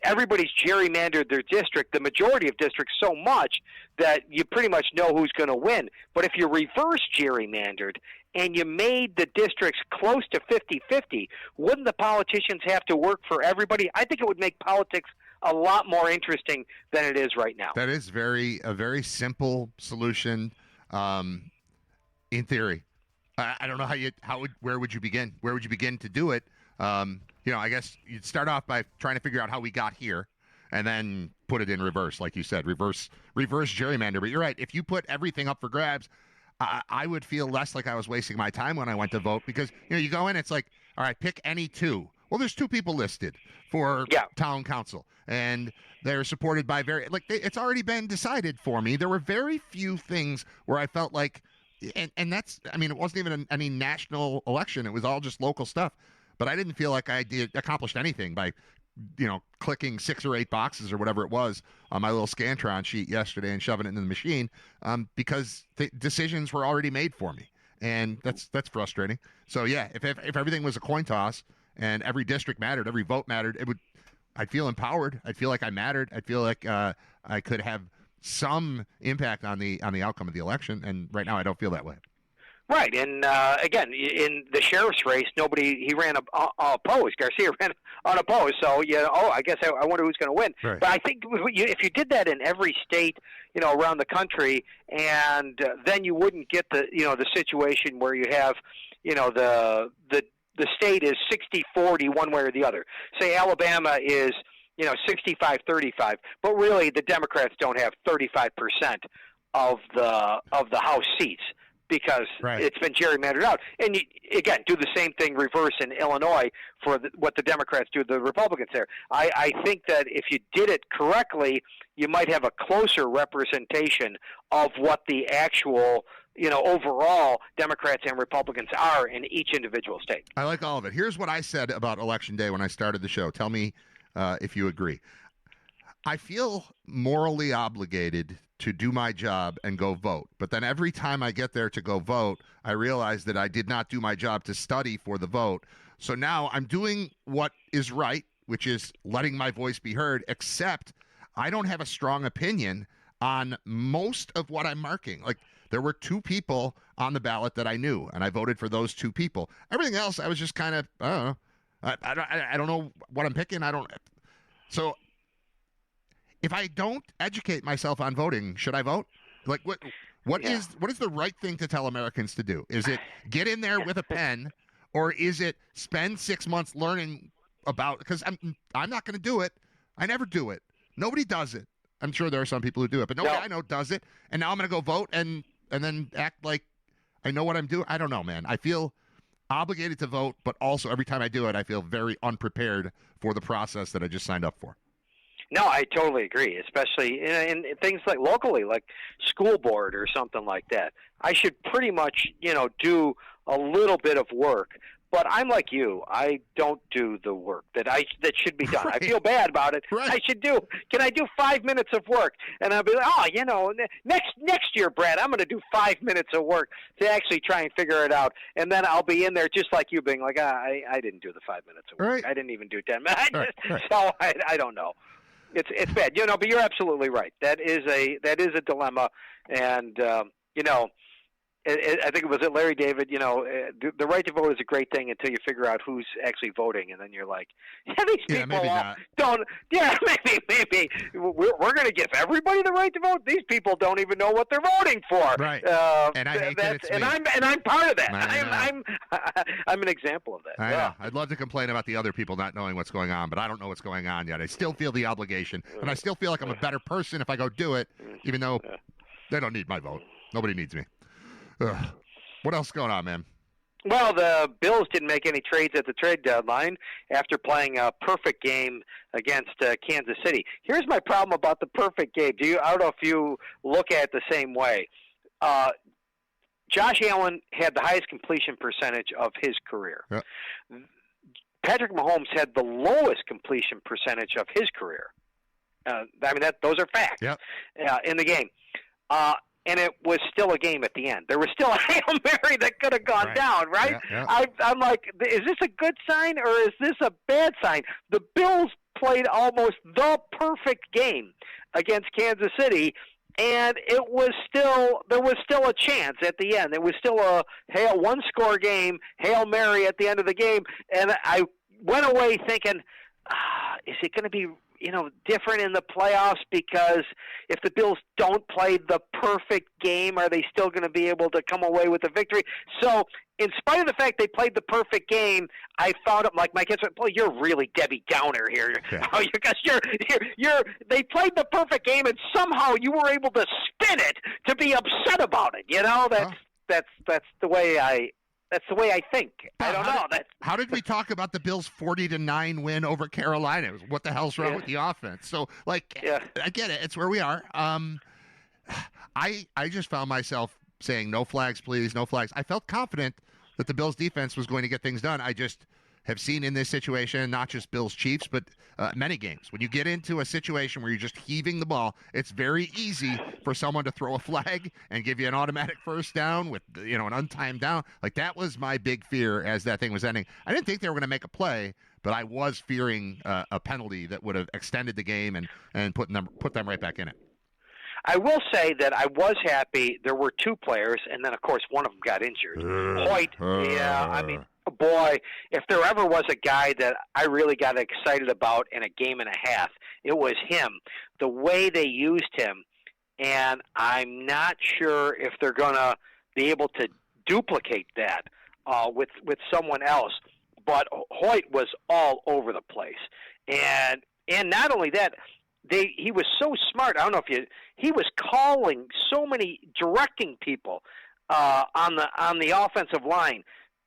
everybody's gerrymandered their district, the majority of districts so much that you pretty much know who's going to win. But if you reverse gerrymandered and you made the districts close to 50-50, wouldn't the politicians have to work for everybody? I think it would make politics a lot more interesting than it is right now.
That is a very simple solution in theory. I don't know where would you begin? Where would you begin to do it? I guess you'd start off by trying to figure out how we got here and then put it in reverse, like you said, reverse gerrymander. But you're right. If you put everything up for grabs, I would feel less like I was wasting my time when I went to vote because, you go in, it's like, all right, pick any 2. Well, there's 2 people listed for town council, and they're supported by it's already been decided for me. There were very few things where I felt like, and that's, I mean, it wasn't even any national election. It was all just local stuff. But I didn't feel like I accomplished anything by clicking 6 or 8 boxes or whatever it was on my little Scantron sheet yesterday and shoving it into the machine because the decisions were already made for me. And that's frustrating. So, yeah, if everything was a coin toss and every district mattered, every vote mattered, I'd feel empowered. I'd feel like I mattered. I'd feel like I could have some impact on the outcome of the election. And right now I don't feel that way.
Right, and again, in the sheriff's race, he ran opposed. Garcia ran unopposed, so I guess I wonder who's going to win.
Right.
But I think if you did that in every state, around the country, and then you wouldn't get the situation where you have, the state is 60-40 one way or the other. Say Alabama is 65-35, but really the Democrats don't have 35% of the House seats, because it's been gerrymandered out. And again, do the same thing reverse in Illinois for what the Democrats do to the Republicans there. I think that if you did it correctly, you might have a closer representation of what the actual, overall Democrats and Republicans are in each individual state.
I like all of it. Here's what I said about Election Day when I started the show. Tell me if you agree. I feel morally obligated to do my job and go vote. But then every time I get there to go vote, I realize that I did not do my job to study for the vote. So now I'm doing what is right, which is letting my voice be heard, except I don't have a strong opinion on most of what I'm marking. Like, there were 2 people on the ballot that I knew, and I voted for those 2 people. Everything else, I was just kind of, I don't know. I don't know what I'm picking. So if I don't educate myself on voting, should I vote? Like, what is the right thing to tell Americans to do? Is it get in there with a pen, or is it spend 6 months learning about? Because I'm not going to do it. I never do it. Nobody does it. I'm sure there are some people who do it, but nobody I know does it. And now I'm going to go vote and then act like I know what I'm doing. I don't know, man. I feel obligated to vote, but also every time I do it, I feel very unprepared for the process that I just signed up for.
No, I totally agree, especially in things like locally, like school board or something like that. I should pretty much, do a little bit of work, but I'm like you. I don't do the work that should be done.
Right.
I feel bad about it.
Right.
Can I do 5 minutes of work? And I'll be like, next year, Brad, I'm going to do 5 minutes of work to actually try and figure it out. And then I'll be in there just like you, being like, I didn't do the 5 minutes of work.
Right.
I didn't even do 10 minutes.
Right.
So I don't know. It's bad, but you're absolutely right. That is a dilemma, and I think it was Larry David. The right to vote is a great thing until you figure out who's actually voting, and then you're like, these people
maybe not.
don't. Yeah, maybe we're going to give everybody the right to vote. These people don't even know what they're voting for.
Right. And I hate that it's me.
I'm part of that. I'm an example of that.
I know. I'd love to complain about the other people not knowing what's going on, but I don't know what's going on yet. I still feel the obligation, and I still feel like I'm a better person if I go do it, even though they don't need my vote. Nobody needs me. Ugh. What else is going on, man?
Well, the Bills didn't make any trades at the trade deadline after playing a perfect game against Kansas City. Here's my problem about the perfect game. I don't know if you look at it the same way. Josh Allen had the highest completion percentage of his career.
Yep.
Patrick Mahomes had the lowest completion percentage of his career. Those are facts.
Yep.
In the game. And it was still a game at the end. There was still a Hail Mary that could have gone down, right?
Yeah.
I'm like, is this a good sign or is this a bad sign? The Bills played almost the perfect game against Kansas City, and there was still a chance at the end. It was still a one-score game, Hail Mary at the end of the game, and I went away thinking, is it going to be different in the playoffs? Because if the Bills don't play the perfect game, are they still going to be able to come away with a victory? So, in spite of the fact they played the perfect game, I found it like my kids went, "Boy, you're really Debbie Downer here."
Yeah.
Because they played the perfect game, and somehow you were able to spin it to be upset about it. That's the way I. That's the way I think. I don't know.
How did we talk about the Bills' 40-9 win over Carolina? What the hell's wrong with the offense? So, I get it. It's where we are. I just found myself saying, no flags, please, no flags. I felt confident that the Bills' defense was going to get things done. I just have seen in this situation, not just Bills Chiefs, but many games. When you get into a situation where you're just heaving the ball, it's very easy for someone to throw a flag and give you an automatic first down with an untimed down. Like, that was my big fear as that thing was ending. I didn't think they were going to make a play, but I was fearing a penalty that would have extended the game and put them right back in it.
I will say that I was happy. There were two players, and then, of course, one of them got injured. Hoyt, boy, if there ever was a guy that I really got excited about in a game and a half, it was him. The way they used him, and I'm not sure if they're going to be able to duplicate that with someone else. But Hoyt was all over the place. And not only that, he was so smart. I don't know if he was calling so many, directing people on the offensive line.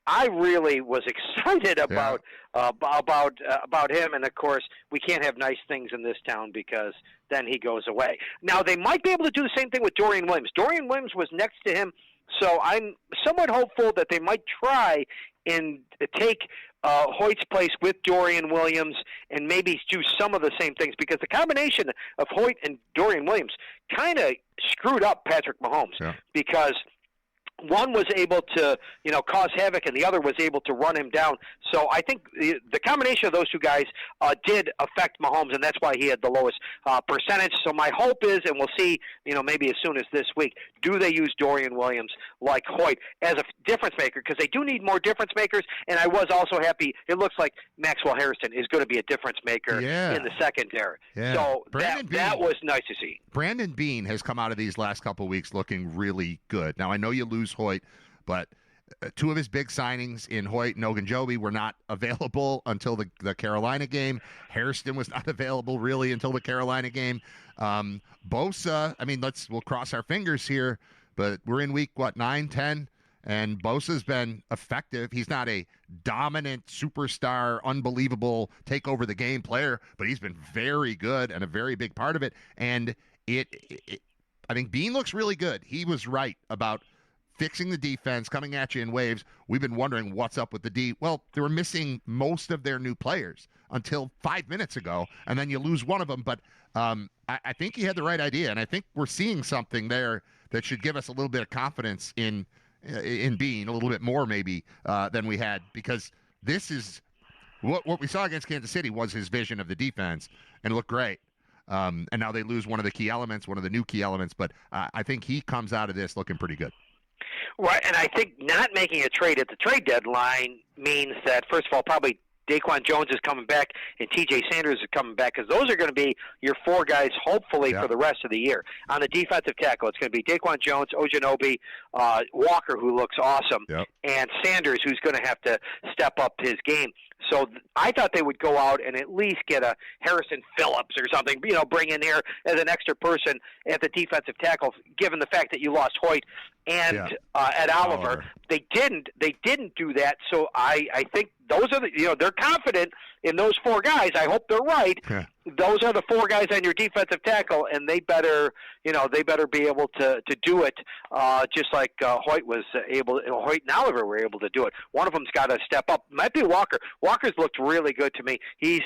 I really was excited about him, and of course we can't have nice things in this town because then he goes away. Now they might be able to do the same thing with Dorian Williams. Dorian Williams was next to him, so I'm somewhat hopeful that they might try and take Hoyt's place with Dorian Williams and maybe do some of the same things, because the combination of Hoyt and Dorian Williams kind of screwed up Patrick Mahomes because one was able to, cause havoc, and the other was able to run him down. So I think the combination of those two guys did affect Mahomes, and that's why he had the lowest percentage. So my hope is, and we'll see, maybe as soon as this week, do they use Dorian Williams like Hoyt as a difference maker? Because they do need more difference makers, and I was also happy. It looks like Maxwell Harrison is going to be a difference maker in the secondary. Yeah. So that was nice to see.
Brandon Beane has come out of these last couple of weeks looking really good. Now, I know you lose Hoyt, but two of his big signings in Hoyt and Ogunjobi were not available until the Carolina game. Hairston was not available really until the Carolina game. Bosa, we'll cross our fingers here, but we're in week 9, 10, and Bosa's been effective. He's not a dominant superstar, unbelievable take over the game player, but he's been very good and a very big part of it. And I think Beane looks really good. He was right about fixing the defense, coming at you in waves. We've been wondering what's up with the D. Well, they were missing most of their new players until 5 minutes ago, and then you lose one of them. But I think he had the right idea, and I think we're seeing something there that should give us a little bit of confidence in Beane, a little bit more maybe than we had, because this is what we saw against Kansas City was his vision of the defense, and it looked great. And now they lose one of the key elements, one of the new key elements, but I think he comes out of this looking pretty good.
Right, and I think not making a trade at the trade deadline means that, first of all, probably Daquan Jones is coming back and T.J. Sanders is coming back, because those are going to be your four guys, hopefully, for the rest of the year. On the defensive tackle, it's going to be Daquan Jones, Ojanobi, Walker, who looks awesome, and Sanders, who's going to have to step up his game. So I thought they would go out and at least get a Harrison Phillips or something, bring in there as an extra person at the defensive tackle, given the fact that you lost Hoyt and Ed Oliver. They didn't do that. So I think those are they're confident in those four guys. I hope they're right. Yeah. Those are the four guys on your defensive tackle, and they better be able to do it just like Hoyt and Oliver were able to do it. One of them's got to step up. Might be Walker. Walker's looked really good to me. He's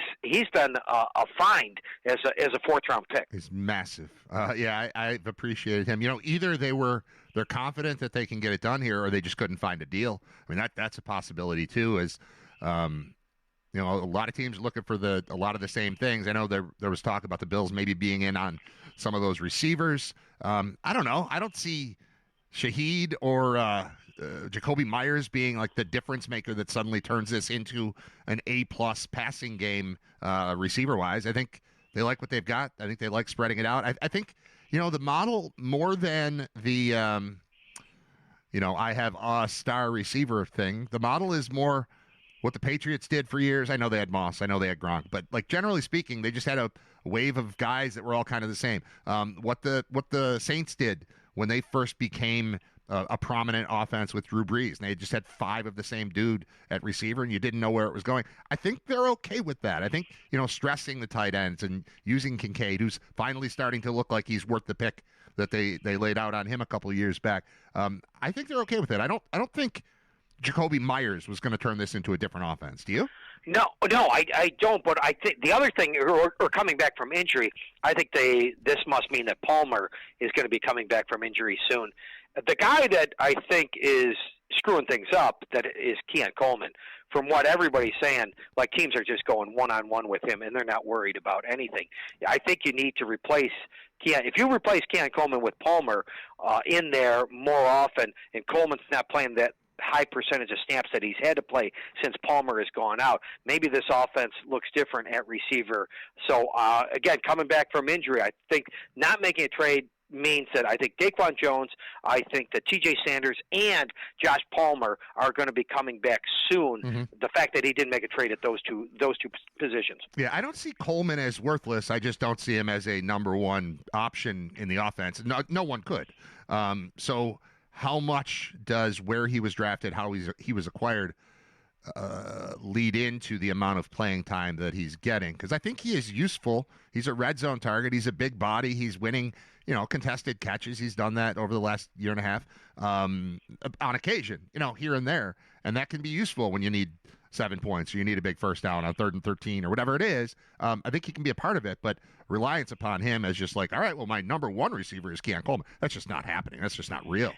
been a find as a fourth round pick.
He's massive. I've appreciated him. Either they're confident that they can get it done here, or they just couldn't find a deal. I mean, that's a possibility too. A lot of teams are looking for a lot of the same things. I know there was talk about the Bills maybe being in on some of those receivers. I don't know. I don't see Shaheed or Jacoby Myers being like the difference maker that suddenly turns this into an A-plus passing game receiver-wise. I think they like what they've got. I think they like spreading it out. I think, the model more than the, I have a star receiver thing. The model is more what the Patriots did for years. I know they had Moss. I know they had Gronk. But, generally speaking, they just had a wave of guys that were all kind of the same. What the Saints did when they first became a prominent offense with Drew Brees, and they just had five of the same dude at receiver, and you didn't know where it was going. I think they're okay with that. I think, stressing the tight ends and using Kincaid, who's finally starting to look like he's worth the pick that they laid out on him a couple of years back. I think they're okay with it. I don't think Jacoby Myers was going to turn this into a different offense. Do you?
No, I don't. But I think the other thing, or coming back from injury, I think this must mean that Palmer is going to be coming back from injury soon. The guy that I think is screwing things up that is Keon Coleman. From what everybody's saying, like teams are just going one-on-one with him, and they're not worried about anything. I think you need to replace Keon. If you replace Keon Coleman with Palmer in there more often, and Coleman's not playing that high percentage of snaps that he's had to play since Palmer has gone out, maybe this offense looks different at receiver. So, again, coming back from injury, I think not making a trade means that I think Daquan Jones, I think that T.J. Sanders, and Josh Palmer are going to be coming back soon.
Mm-hmm.
The fact that he didn't make a trade at those two positions.
Yeah, I don't see Coleman as worthless. I just don't see him as a number one option in the offense. No one could. So how much does where he was drafted, how he was acquired, lead into the amount of playing time that he's getting? Because I think he is useful. He's a red zone target. He's a big body. He's winning, contested catches. He's done that over the last year and a half on occasion, here and there. And that can be useful when you need 7 points or you need a big first down on 3rd and 13 or whatever it is. I think he can be a part of it, but reliance upon him as just like, all right, well, my number one receiver is Keon Coleman. That's just not happening. That's just not real.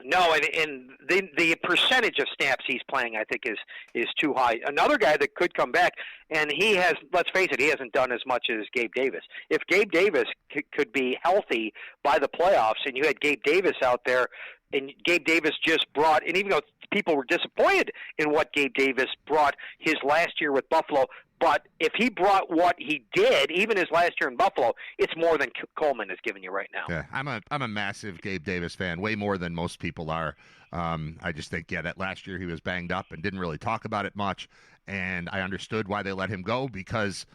No, and the percentage of snaps he's playing, I think, is too high. Another guy that could come back, and he has, let's face it, he hasn't done as much as Gabe Davis. If Gabe Davis could be healthy by the playoffs, and you had Gabe Davis out there, and Gabe Davis just brought, and even though people were disappointed in what Gabe Davis brought his last year with Buffalo, but if he brought what he did, even his last year in Buffalo, it's more than Coleman is giving you right now.
Yeah, I'm a massive Gabe Davis fan, way more than most people are. I just think, that last year he was banged up and didn't really talk about it much, and I understood why they let him go, because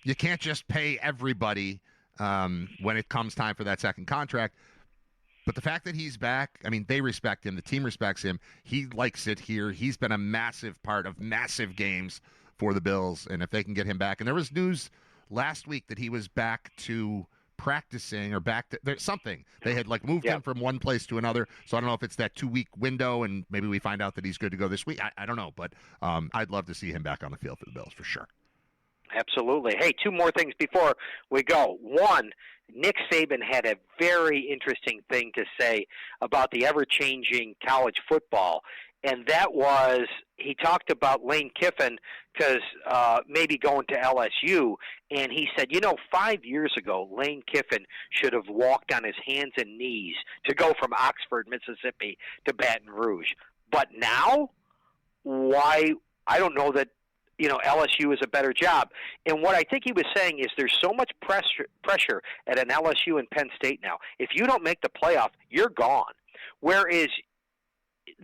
you can't just pay everybody when it comes time for that second contract. But the fact that he's back, they respect him. The team respects him. He likes it here. He's been a massive part of massive games for the Bills, and if they can get him back. And there was news last week that he was back to practicing or back to something. They had moved him from one place to another. So I don't know if it's that 2-week window, and maybe we find out that he's good to go this week. I don't know, but I'd love to see him back on the field for the Bills for sure.
Absolutely. Hey, two more things before we go. One, Nick Saban had a very interesting thing to say about the ever-changing college football, and that was he talked about Lane Kiffin because maybe going to LSU, and he said, 5 years ago, Lane Kiffin should have walked on his hands and knees to go from Oxford, Mississippi to Baton Rouge. But now, why? I don't know that LSU is a better job. And what I think he was saying is there's so much pressure at an LSU and Penn State now. If you don't make the playoff, you're gone. Whereas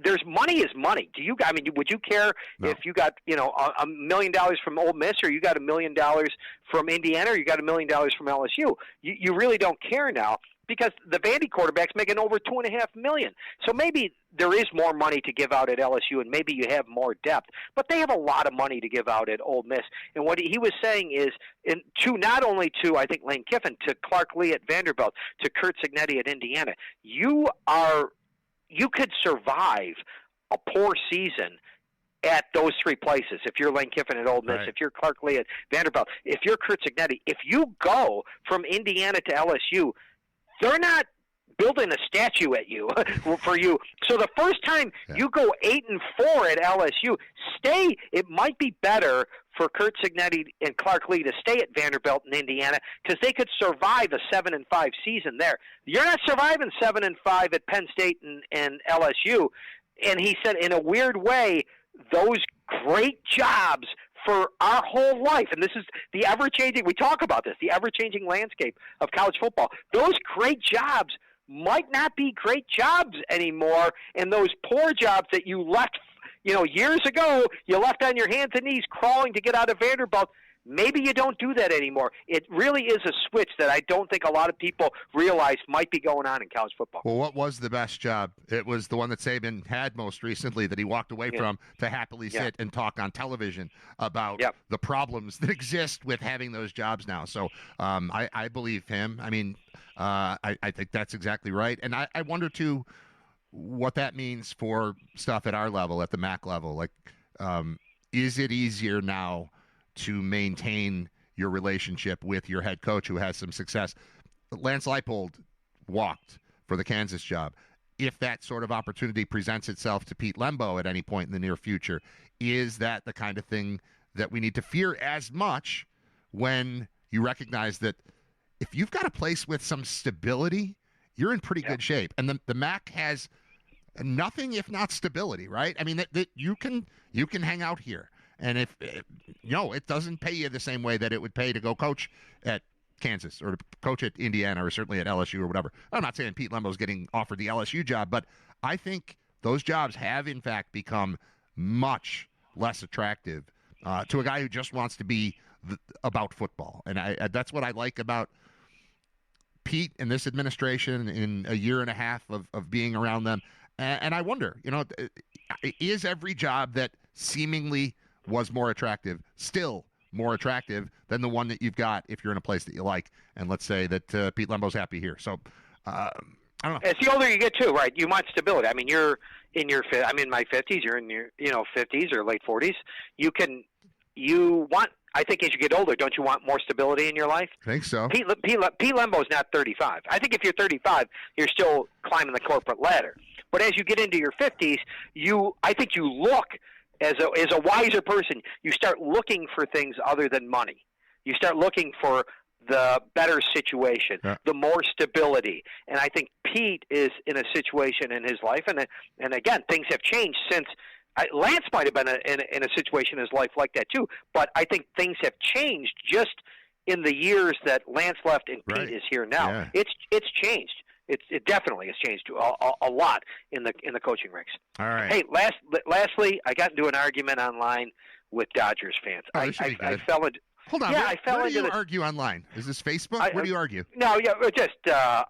there's money is money. Would you care if you got, $1 million from Ole Miss, or you got $1 million from Indiana, or you got $1 million from LSU? You really don't care now, because the Vandy quarterback's making over $2.5 million. So maybe there is more money to give out at LSU, and maybe you have more depth. But they have a lot of money to give out at Ole Miss. And what he was saying is, not only to, I think, Lane Kiffin, to Clark Lee at Vanderbilt, to Curt Cignetti at Indiana, you could survive a poor season at those three places. If you're Lane Kiffin at Ole Miss,
right.
If you're Clark Lee at Vanderbilt, if you're Curt Cignetti, if you go from Indiana to LSU, they're not building a statue at you for you. So the first time you go 8-4 at LSU, stay. It might be better for Curt Cignetti and Clark Lee to stay at Vanderbilt and Indiana, because they could survive a 7-5 season there. You're not surviving 7-5 at Penn State and LSU. And he said, in a weird way, those great jobs for our whole life, and this is the ever-changing, we talk about this, the ever-changing landscape of college football, those great jobs might not be great jobs anymore, and those poor jobs that you left, years ago, you left on your hands and knees crawling to get out of Vanderbilt, maybe you don't do that anymore. It really is a switch that I don't think a lot of people realize might be going on in college football.
Well, what was the best job? It was the one that Saban had most recently that he walked away from to happily sit and talk on television about the problems that exist with having those jobs now. So I believe him. I think that's exactly right. And I wonder, too, what that means for stuff at our level, at the MAC level. Like, is it easier now to maintain your relationship with your head coach who has some success? Lance Leipold walked for the Kansas job. If that sort of opportunity presents itself to Pete Lembo at any point in the near future, is that the kind of thing that we need to fear as much when you recognize that if you've got a place with some stability, you're in pretty good shape? And the MAC has nothing if not stability, right? I mean, that you can hang out here. And if it doesn't pay you the same way that it would pay to go coach at Kansas or to coach at Indiana or certainly at LSU or whatever. I'm not saying Pete Lembo's getting offered the LSU job, but I think those jobs have, in fact, become much less attractive to a guy who just wants to be about football. And that's what I like about Pete and this administration in a year and a half of being around them. And I wonder, is every job that seemingly was more attractive still more attractive than the one that you've got if you're in a place that you like? And let's say that Pete Lembo's happy here. So I don't know.
As the older you get too, right? You want stability. I mean, I'm in my 50s. You're in your 50s or late 40s. I think as you get older, don't you want more stability in your life?
I think so.
Pete Lembo's not 35. I think if you're 35, you're still climbing the corporate ladder. But as you get into your 50s, I think you look as a wiser person. You start looking for things other than money. You start looking for the better situation, the more stability. And I think Pete is in a situation in his life, and again, things have changed since. Lance might have been in a situation in his life like that too, but I think things have changed just in the years that Lance left and Pete is here now. Yeah. It's changed. It definitely has changed a lot in the coaching ranks.
All right.
Hey, lastly, I got into an argument online with Dodgers fans. I fell into.
Hold on.
Yeah,
where do you argue online? Is this Facebook? Where do you argue?
No, just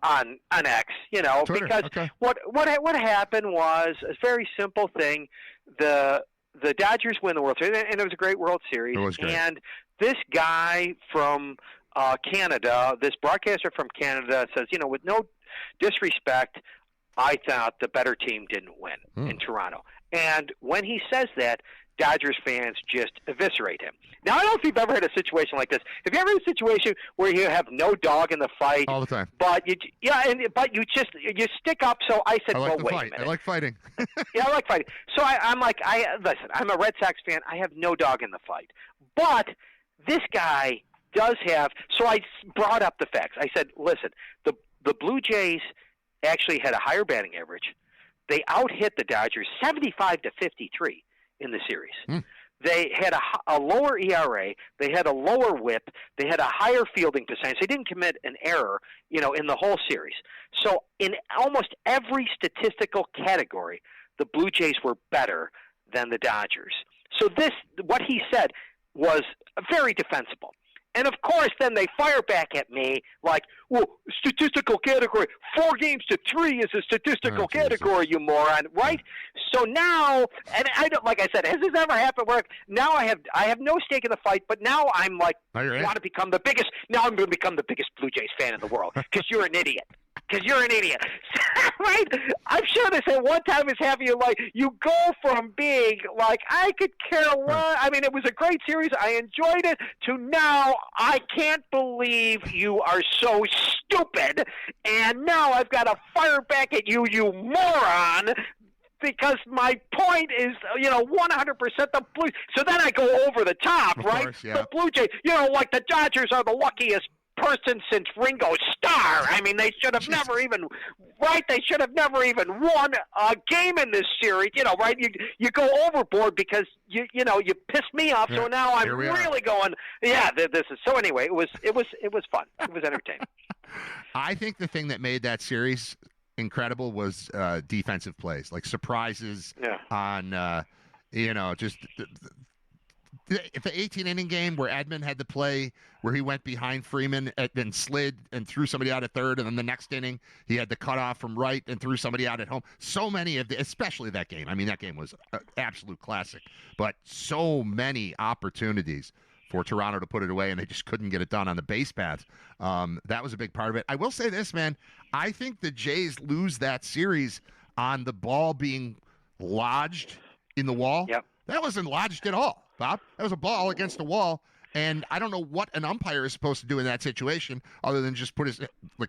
on X.
Twitter.
Because what happened was a very simple thing. The Dodgers win the World Series, and it was a great World Series.
It was great.
And this guy from Canada, this broadcaster from Canada, says, with no disrespect, I thought the better team didn't win in Toronto. And when he says that, Dodgers fans just eviscerate him. Now, I don't know if you've ever had a situation like this. Have you ever had a situation where you have no dog in the fight?
All the time.
But you stick up. So I said,
wait a
minute.
I like fighting.
Yeah, I like fighting. So I'm like, listen, I'm a Red Sox fan. I have no dog in the fight. But this guy does have. So I brought up the facts. I said, listen, the Blue Jays actually had a higher batting average. They out-hit the Dodgers 75-53 in the series. They had a lower ERA. They had a lower WHIP. They had a higher fielding percentage. They didn't commit an error, in the whole series. So in almost every statistical category, the Blue Jays were better than the Dodgers. So what he said was very defensible. And, of course, then they fire back at me like, well, statistical category, 4 games to 3 is a statistical category, you moron, right? So now, and I don't, like I said, has this ever happened where now I have no stake in the fight, but now I'm like, want to become the biggest, now I'm going to become the biggest Blue Jays fan in the world because you're an idiot. Because you're an idiot. Right? I'm sure they say one time is having you like, you go from being like, I could care less. I mean, it was a great series. I enjoyed it. To now, I can't believe you are so stupid. And now I've got to fire back at you, you moron. Because my point is, 100% the Blue. So then I go over the top,
of
right?
Course, yeah.
The Blue Jays, like the Dodgers are the luckiest person since Ringo Starr. I mean, they should have never even, they should have never even won a game in this series, right? You go overboard because you pissed me off. Yeah, so now I'm really going, this is, so anyway, it was fun. It was entertaining.
I think the thing that made that series incredible was defensive plays, like surprises on, just the 18-inning game where Edman had the play where he went behind Freeman and then slid and threw somebody out at third, and then the next inning he had the cutoff from right and threw somebody out at home. So many especially that game. I mean, that game was an absolute classic, but so many opportunities for Toronto to put it away, and they just couldn't get it done on the base paths. That was a big part of it. I will say this, man. I think the Jays lose that series on the ball being lodged in the wall.
Yep.
That wasn't lodged at all, Bob. That was a ball against the wall. And I don't know what an umpire is supposed to do in that situation other than just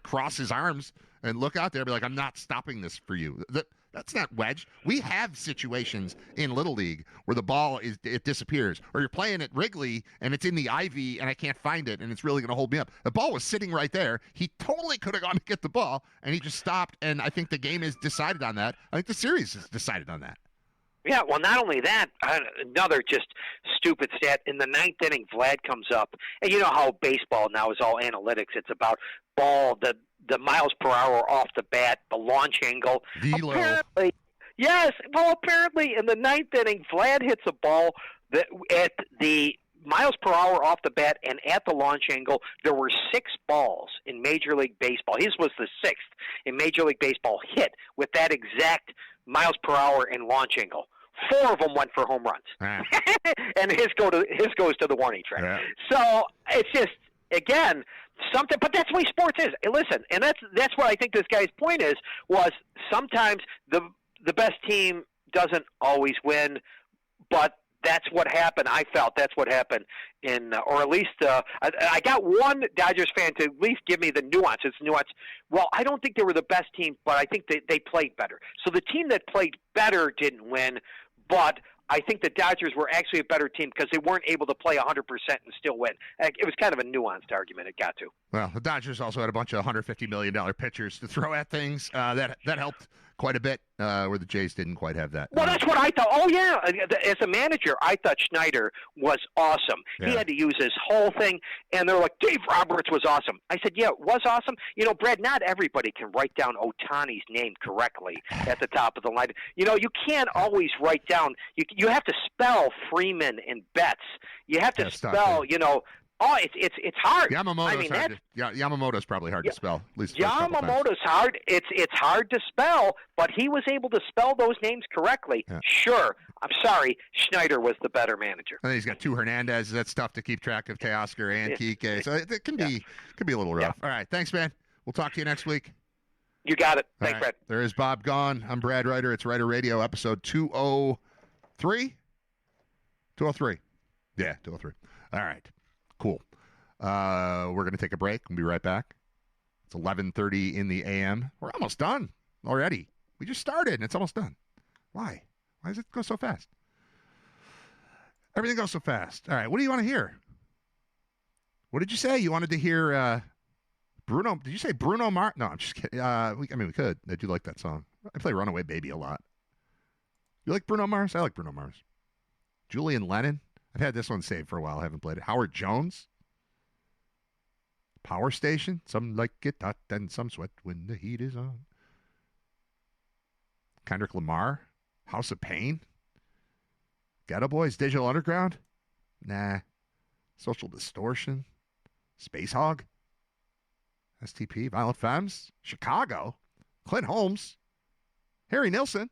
cross his arms and look out there and be like, I'm not stopping this for you. That's not wedge. We have situations in Little League where the ball it disappears, or you're playing at Wrigley and it's in the ivy and I can't find it and it's really going to hold me up. The ball was sitting right there. He totally could have gone to get the ball and he just stopped. And I think the game is decided on that. I think the series is decided on that.
Yeah, well, not only that, another just stupid stat. In the ninth inning, Vlad comes up, and you know how baseball now is all analytics. It's about ball, the miles per hour off the bat, the launch angle.
Velo.
Apparently, yes. Well, apparently in the ninth inning, Vlad hits a ball that at the miles per hour off the bat and at the launch angle, there were 6 balls in Major League Baseball. His was the 6th in Major League Baseball hit with that exact miles per hour and launch angle. 4 of them went for home runs, and his goes to the warning track.
Yeah.
So it's just, again, something. But that's the way sports is. And listen, and that's what I think this guy's point was sometimes the best team doesn't always win, but that's what happened. I felt that's what happened or at least I got one Dodgers fan to at least give me the nuance. It's nuance. Well, I don't think they were the best team, but I think they played better. So the team that played better didn't win, but I think the Dodgers were actually a better team because they weren't able to play 100% and still win. It was kind of a nuanced argument. It got to.
Well, the Dodgers also had a bunch of $150 million pitchers to throw at things. That helped quite a bit, where the Jays didn't quite have that.
Well, that's what I thought. Oh, yeah. As a manager, I thought Schneider was awesome.
Yeah.
He had to use his whole thing, and they're like, Dave Roberts was awesome. I said, yeah, it was awesome. You know, Brad, not everybody can write down Ohtani's name correctly at the top of the line. You know, you can't always write down. You have to spell Freeman and Betts. You have to spell, you know. Oh, it's hard.
Yamamoto's probably hard to spell. At least
Yamamoto's hard. It's hard to spell, but he was able to spell those names correctly. Yeah. Sure. I'm sorry. Schneider was the better manager.
And then he's got 2 Hernandez. That's tough to keep track of, Teoscar and Kike. So it can be a little rough. All right. Thanks, man. We'll talk to you next week.
You got it. Thanks, Brad.
There is Bob Gaughan. I'm Brad Ryder. It's Ryder Radio, episode 203. 203. Yeah, 203. All right. Cool. We're going to take a break. We'll be right back. It's 11:30 in the a.m. We're almost done already. We just started, and it's almost done. Why? Why does it go so fast? Everything goes so fast. All right, what do you want to hear? What did you say? You wanted to hear Bruno? Did you say Bruno Mars? No, I'm just kidding. We could. I do like that song. I play Runaway Baby a lot. You like Bruno Mars? I like Bruno Mars. Julian Lennon? I've had this one saved for a while. I haven't played it. Howard Jones? Power Station? Some like it hot and some sweat when the heat is on. Kendrick Lamar? House of Pain? Ghetto Boys? Digital Underground? Nah. Social Distortion? Space Hog? STP? Violent Femmes? Chicago? Clint Holmes? Harry Nilsson?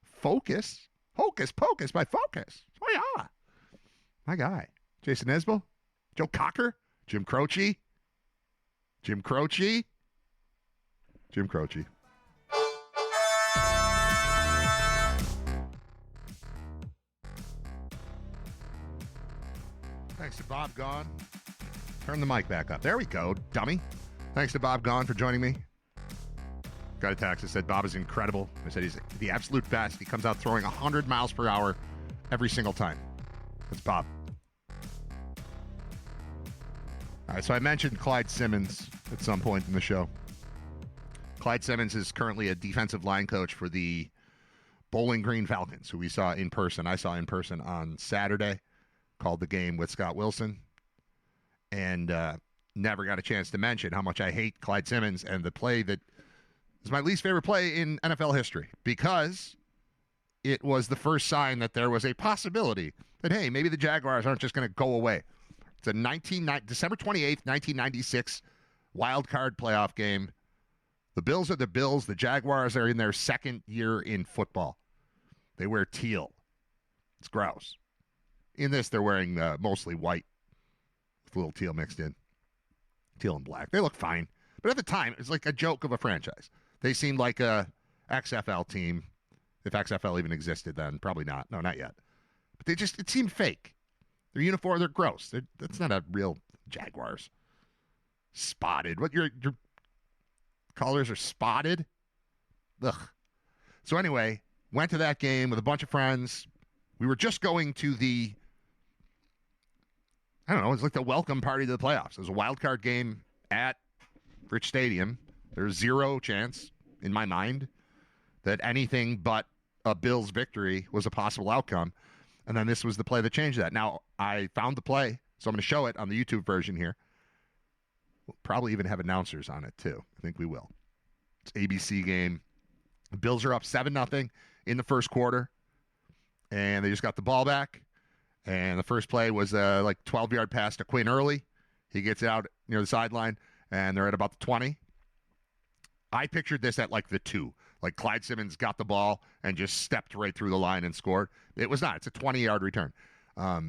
Focus? Hocus Pocus by Focus. Oh, yeah. My guy. Jason Isbell? Joe Cocker? Jim Croce? Jim Croce? Jim Croce. Thanks to Bob Gaughan. Turn the mic back up. There we go, dummy. Thanks to Bob Gaughan for joining me. Got a text that said Bob is incredible. I said he's the absolute best. He comes out throwing 100 miles per hour every single time. That's Bob. All right, so I mentioned Clyde Simmons at some point in the show. Clyde Simmons is currently a defensive line coach for the Bowling Green Falcons, who we saw in person. I saw in person on Saturday. Called the game with Scott Wilson. And never got a chance to mention how much I hate Clyde Simmons and the play that is my least favorite play in NFL history, because it was the first sign that there was a possibility that, hey, maybe the Jaguars aren't just going to go away. It's a December 28th, 1996 wild card playoff game. The Bills are the Bills. The Jaguars are in their second year in football. They wear teal. It's gross. In this, they're wearing mostly white with a little teal mixed in. Teal and black. They look fine. But at the time, it's like a joke of a franchise. They seemed like a XFL team, if XFL even existed then. Probably not. No, not yet. But it seemed fake. Their uniform, they're gross. That's not a real Jaguars. Spotted. What, your colors are spotted? Ugh. So anyway, went to that game with a bunch of friends. We were just going to the, I don't know, it was like the welcome party to the playoffs. It was a wild card game at Rich Stadium. There's zero chance, in my mind, that anything but a Bills victory was a possible outcome. And then this was the play that changed that. Now, I found the play, so I'm going to show it on the YouTube version here. We'll probably even have announcers on it, too. I think we will. It's ABC game. The Bills are up 7-0 in the first quarter, and they just got the ball back. And the first play was like 12-yard pass to Quinn Early. He gets it out near the sideline, and they're at about the 20. I pictured this at like the 2. Like Clyde Simmons got the ball and just stepped right through the line and scored. It was not. It's a 20-yard return. I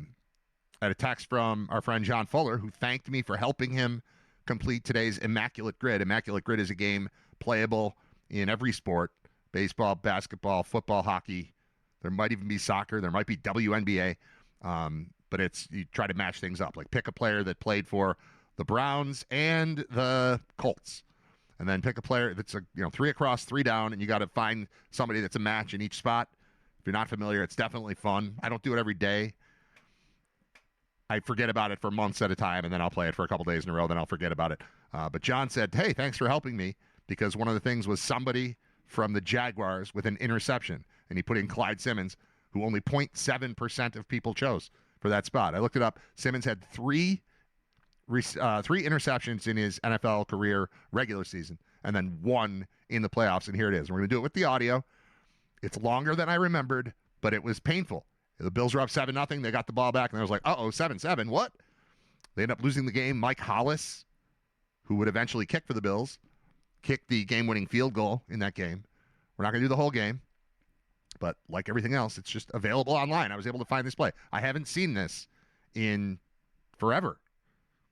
had a text from our friend John Fuller, who thanked me for helping him complete today's Immaculate Grid. Immaculate Grid is a game playable in every sport: baseball, basketball, football, hockey. There might even be soccer. There might be WNBA. But you try to match things up. Like pick a player that played for the Browns and the Colts, and then pick a player that's 3 across, 3 down, and you got to find somebody that's a match in each spot. If you're not familiar, it's definitely fun. I don't do it every day. I forget about it for months at a time, and then I'll play it for a couple days in a row, then I'll forget about it. But John said, hey, thanks for helping me, because one of the things was somebody from the Jaguars with an interception, and he put in Clyde Simmons, who only 0.7% of people chose for that spot. I looked it up. Simmons had three interceptions in his NFL career regular season, and then 1 in the playoffs, and here it is. We're going to do it with the audio. It's longer than I remembered, but it was painful. The Bills were up 7-0. They got the ball back, and I was like, uh-oh, 7-7, what? They end up losing the game. Mike Hollis, who would eventually kick for the Bills, kicked the game-winning field goal in that game. We're not going to do the whole game, but like everything else, it's just available online. I was able to find this play. I haven't seen this in forever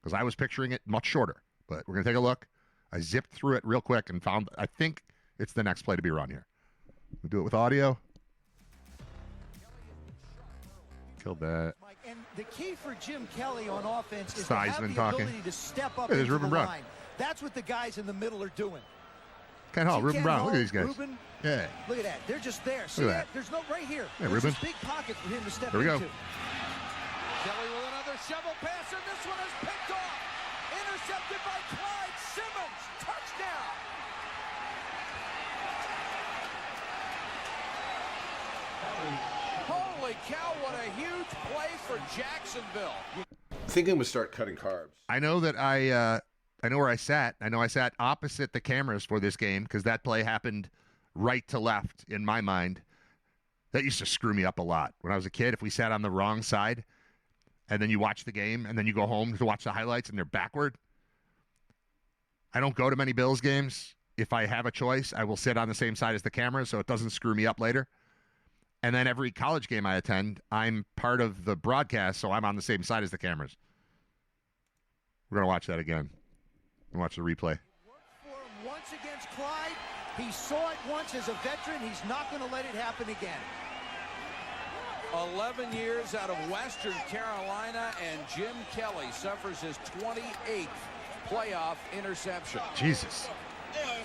because I was picturing it much shorter, but we're going to take a look. I zipped through it real quick and found, I think it's the next play to be run here. We'll do it with audio. Killed that.
And the key for Jim Kelly on offense is
Sizeman
to have the
talking.
ability to step up
Hey, there's
into
Ruben
the
Brown.
line. That's what the guys in the middle are doing.
Ken Hall,
See
Ruben
Ken
Brown.
Hall,
Look at these guys.
Ruben,
Yeah.
look at that. They're just there. See
Look at
that?
that.
There's no right here.
Yeah,
There's
Ruben.
this big pocket for him to step
Here we go.
into.
Kelly with another shovel pass, and this one is picked off. Intercepted by Clyde Simmons. Touchdown. Holy cow, what a huge play for Jacksonville.
Thinking we start cutting carbs.
I know that I know where I sat. I know I sat opposite the cameras for this game because that play happened right to left in my mind. That used to screw me up a lot. When I was a kid, if we sat on the wrong side and then you watch the game and then you go home to watch the highlights and they're backward. I don't go to many Bills games. If I have a choice, I will sit on the same side as the camera so it doesn't screw me up later. And then every college game I attend, I'm part of the broadcast, so I'm on the same side as the cameras. We're going to watch that again. And watch the replay.
Worked for him once against Clyde. He saw it once as a veteran. He's not going to let it happen again.
11 years out of Western Carolina, and Jim Kelly suffers his 28th playoff interception.
Jesus.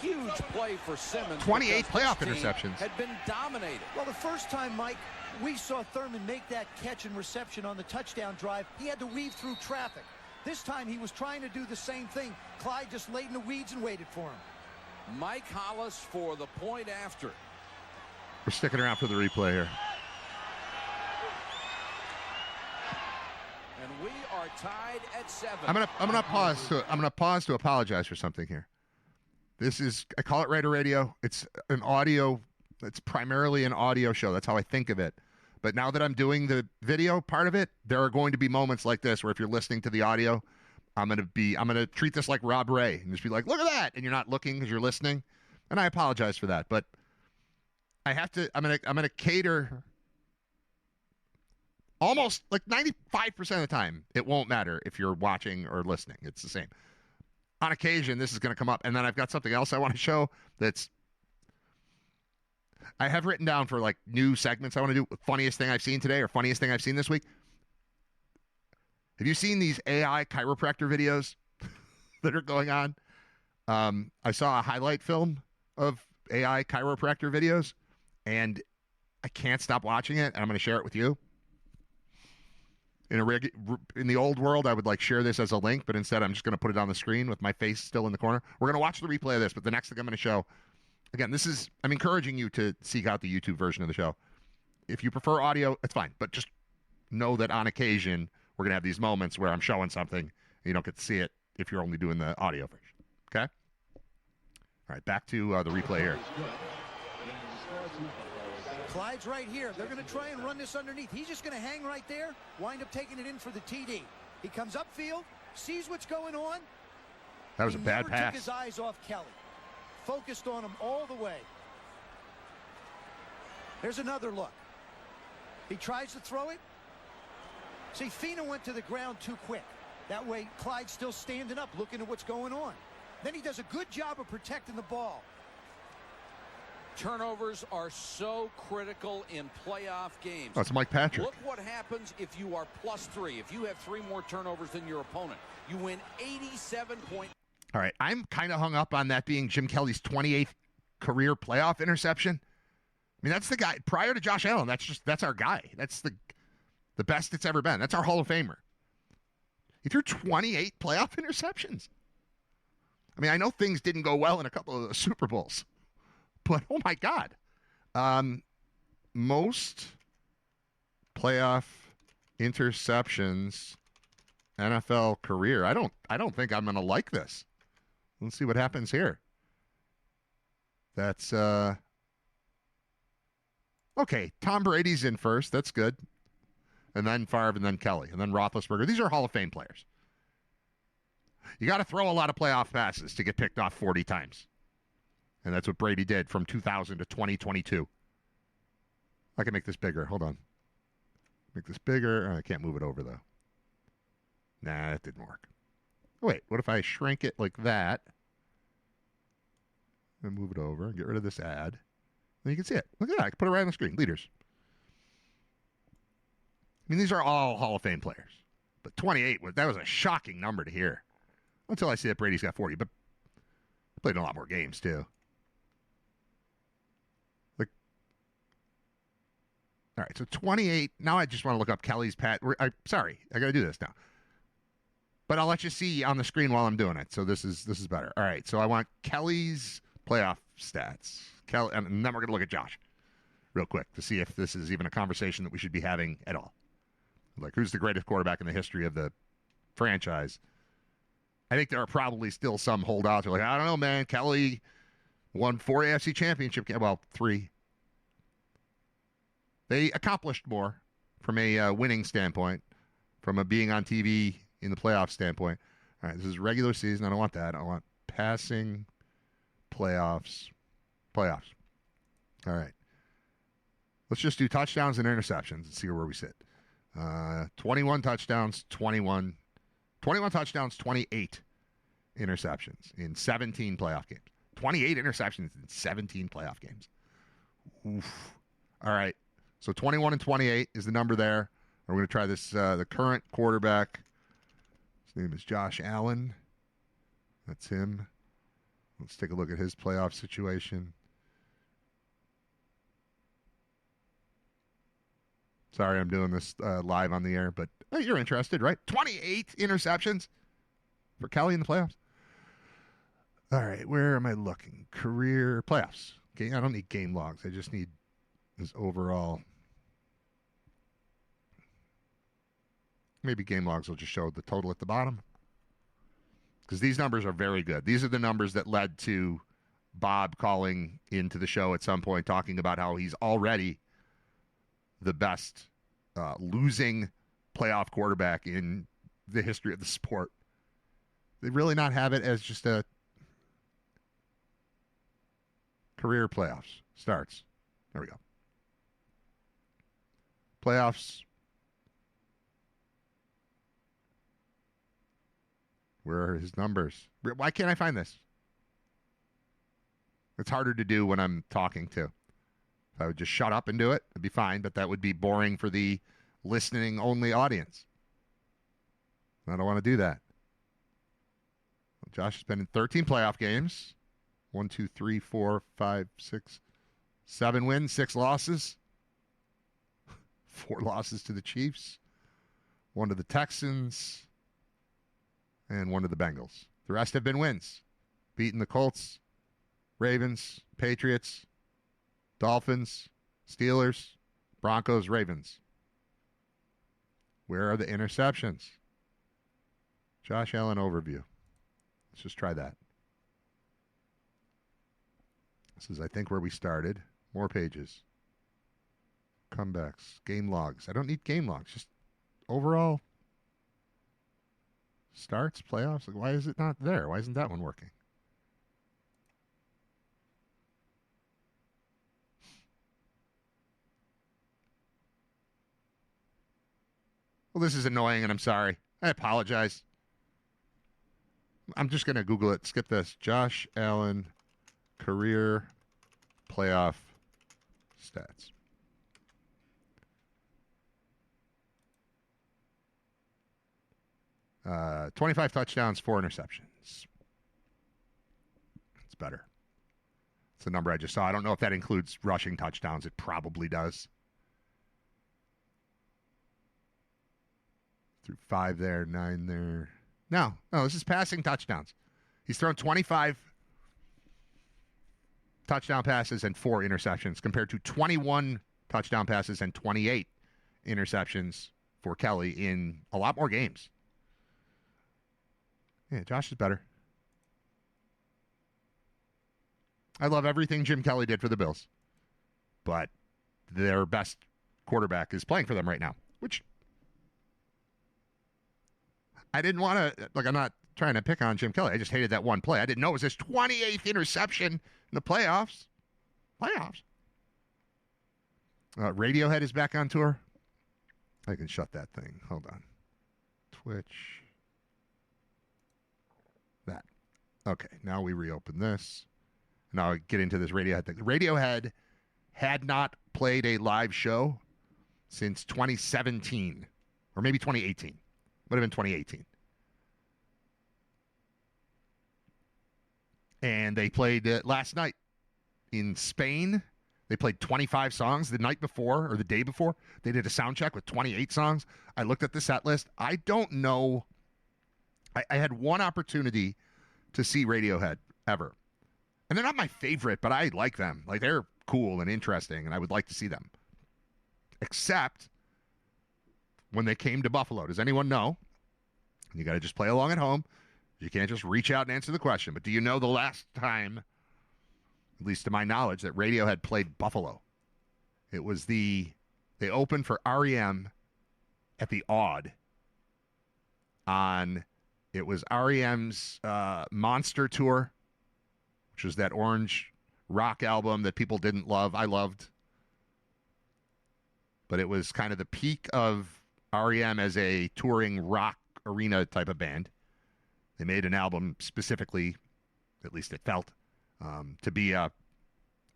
Huge play for Simmons.
28
because
playoff
this team
interceptions.
had been dominated.
Well, the first time, Mike, we saw Thurman make that catch and reception on the touchdown drive, he had to weave through traffic. This time he was trying to do the same thing. Clyde just laid in the weeds and waited for him.
Mike Hollis for the point after.
We're sticking around for the replay here.
And we are tied at 7.
I'm gonna pause to apologize for something here. This is, I call it Raider Radio. It's an audio. It's primarily an audio show. That's how I think of it. But now that I'm doing the video part of it, there are going to be moments like this where if you're listening to the audio, I'm gonna treat this like Rob Ray and just be like, look at that, and you're not looking because you're listening. And I apologize for that, but I have to. I'm gonna cater. Almost like 95% of the time, it won't matter if you're watching or listening. It's the same. On occasion, this is going to come up, and then I've got something else I want to show that's I have written down for like new segments I want to do. Funniest thing I've seen today or funniest thing I've seen this week. Have you seen these AI chiropractor videos that are going on? I saw a highlight film of AI chiropractor videos, and I can't stop watching it, and I'm going to share it with you. In the old world, I would like share this as a link, but instead I'm just going to put it on the screen with my face still in the corner. We're going to watch the replay of this, but the next thing I'm going to show, again, I'm encouraging you to seek out the YouTube version of the show. If you prefer audio, it's fine, but just know that on occasion we're going to have these moments where I'm showing something and you don't get to see it if you're only doing the audio version. Okay? All right, back to the replay here.
Clyde's right here. They're going to try and run this underneath. He's just going to hang right there, wind up taking it in for the TD. He comes upfield, sees what's going on.
That was a bad pass.
He never took his eyes off Kelly. Focused on him all the way. There's another look. He tries to throw it. See, Fina went to the ground too quick. That way, Clyde's still standing up, looking at what's going on. Then he does a good job of protecting the ball.
Turnovers are so critical in playoff games.
Oh, it's Mike Patrick.
Look what happens if you are +3. If you have 3 more turnovers than your opponent, you win 87 points.
All right, I'm kind of hung up on that being Jim Kelly's 28th career playoff interception. I mean, that's the guy prior to Josh Allen. That's our guy. That's the best it's ever been. That's our Hall of Famer. He threw 28 playoff interceptions. I mean, I know things didn't go well in a couple of the Super Bowls, but oh my God. Most playoff interceptions NFL career. I don't think I'm going to like this. Let's see what happens here. That's okay. Tom Brady's in first. That's good. And then Favre, and then Kelly, and then Roethlisberger. These are Hall of Fame players. You got to throw a lot of playoff passes to get picked off 40 times. And that's what Brady did from 2000 to 2022. I can make this bigger. Hold on. Make this bigger. Oh, I can't move it over, though. Nah, that didn't work. Oh, wait, what if I shrink it like that? And move it over and get rid of this ad. Then you can see it. Look at that. I can put it right on the screen. Leaders. I mean, these are all Hall of Fame players. But 28, that was a shocking number to hear. Until I see that Brady's got 40. But he played in a lot more games, too. Like, all right, so 28. Now I just want to look up Kelly's sorry, I got to do this now. But I'll let you see on the screen while I'm doing it. So this is better. All right, so I want Kelly's playoff stats. And then we're going to look at Josh real quick to see if this is even a conversation that we should be having at all. Like, who's the greatest quarterback in the history of the franchise? I think there are probably still some holdouts who are like, I don't know, man. Kelly won 4 AFC championship games. Well, 3. They accomplished more from a winning standpoint, from a being on TV in the playoff standpoint. All right, this is regular season. I don't want that. I want passing, playoffs. All right. Let's just do touchdowns and interceptions and see where we sit. 21 touchdowns, 28 interceptions in 17 playoff games. 28 interceptions in 17 playoff games. Oof. All right. So 21 and 28 is the number there. We're going to try this. The current quarterback, his name is Josh Allen. That's him. Let's take a look at his playoff situation. Sorry, I'm doing this live on the air, but you're interested, right? 28 interceptions for Kelly in the playoffs. All right, where am I looking? Career playoffs. Okay, I don't need game logs. I just need his overall. Maybe game logs will just show the total at the bottom. Because these numbers are very good. These are the numbers that led to Bob calling into the show at some point, talking about how he's already the best losing playoff quarterback in the history of the sport. They really not have it as just a career playoffs starts. There we go. Playoffs. Where are his numbers? Why can't I find this? It's harder to do when I'm talking too. If I would just shut up and do it, it'd be fine, but that would be boring for the listening-only audience. I don't want to do that. Josh has been in 13 playoff games. 1, 2, 3, 4, 5, 6, 7 wins, 6 losses. 4 losses to the Chiefs, 1 to the Texans, and 1 to the Bengals. The rest have been wins. Beating the Colts, Ravens, Patriots, Dolphins, Steelers, Broncos, Ravens. Where are the interceptions? Josh Allen overview. Let's just try that. This is, I think, where we started. More pages. Comebacks. Game logs. I don't need game logs. Just overall starts, playoffs. Like, why is it not there? Why isn't that one working? Well, this is annoying, and I'm sorry. I apologize. I'm just going to Google it. Skip this. Josh Allen career playoff stats. Uh, 25 touchdowns, 4 interceptions. It's better. It's the number I just saw. I don't know if that includes rushing touchdowns. It probably does. Through 5 there, 9 there. No, this is passing touchdowns. He's thrown 25 touchdown passes and 4 interceptions compared to 21 touchdown passes and 28 interceptions for Kelly in a lot more games. Yeah, Josh is better. I love everything Jim Kelly did for the Bills, but their best quarterback is playing for them right now, which I didn't want to, like, I'm not trying to pick on Jim Kelly. I just hated that one play. I didn't know it was his 28th interception in the playoffs. Radiohead is back on tour. I can shut that thing. Hold on. Twitch. That. Okay, now we reopen this. Now I get into this Radiohead thing. Radiohead had not played a live show since 2017, or maybe 2018. Would have been 2018. And they played last night in Spain. They played 25 songs the night before or the day before. They did a sound check with 28 songs. I looked at the set list. I don't know. I had one opportunity to see Radiohead ever. And they're not my favorite, but I like them. Like, they're cool and interesting, and I would like to see them. Except when they came to Buffalo. Does anyone know? You got to just play along at home. You can't just reach out and answer the question. But do you know the last time, at least to my knowledge, that Radiohead played Buffalo? It was they opened for REM at the Odd it was REM's Monster Tour, which was that orange rock album that people didn't love. I loved. But it was kind of the peak of REM as a touring rock arena type of band. They made an album specifically, at least it felt, to be a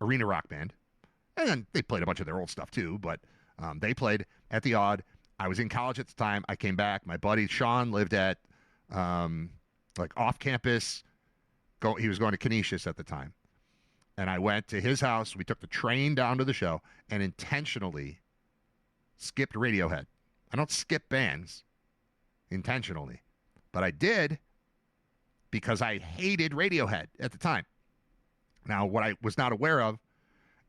arena rock band. And then they played a bunch of their old stuff too, but they played at the Odd. I was in college at the time. I came back. My buddy Sean lived at like off campus. He was going to Canisius at the time. And I went to his house. We took the train down to the show and intentionally skipped Radiohead. I don't skip bands intentionally, but I did because I hated Radiohead at the time. Now, what I was not aware of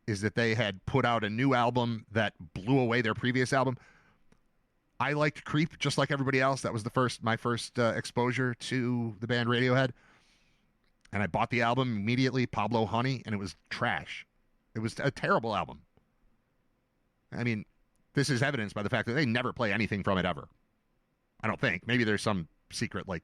is that they had put out a new album that blew away their previous album. I liked Creep just like everybody else. That was my first exposure to the band Radiohead. And I bought the album immediately, Pablo Honey, and it was trash. It was a terrible album. I mean, this is evidenced by the fact that they never play anything from it ever. I don't think. Maybe there's some secret, like,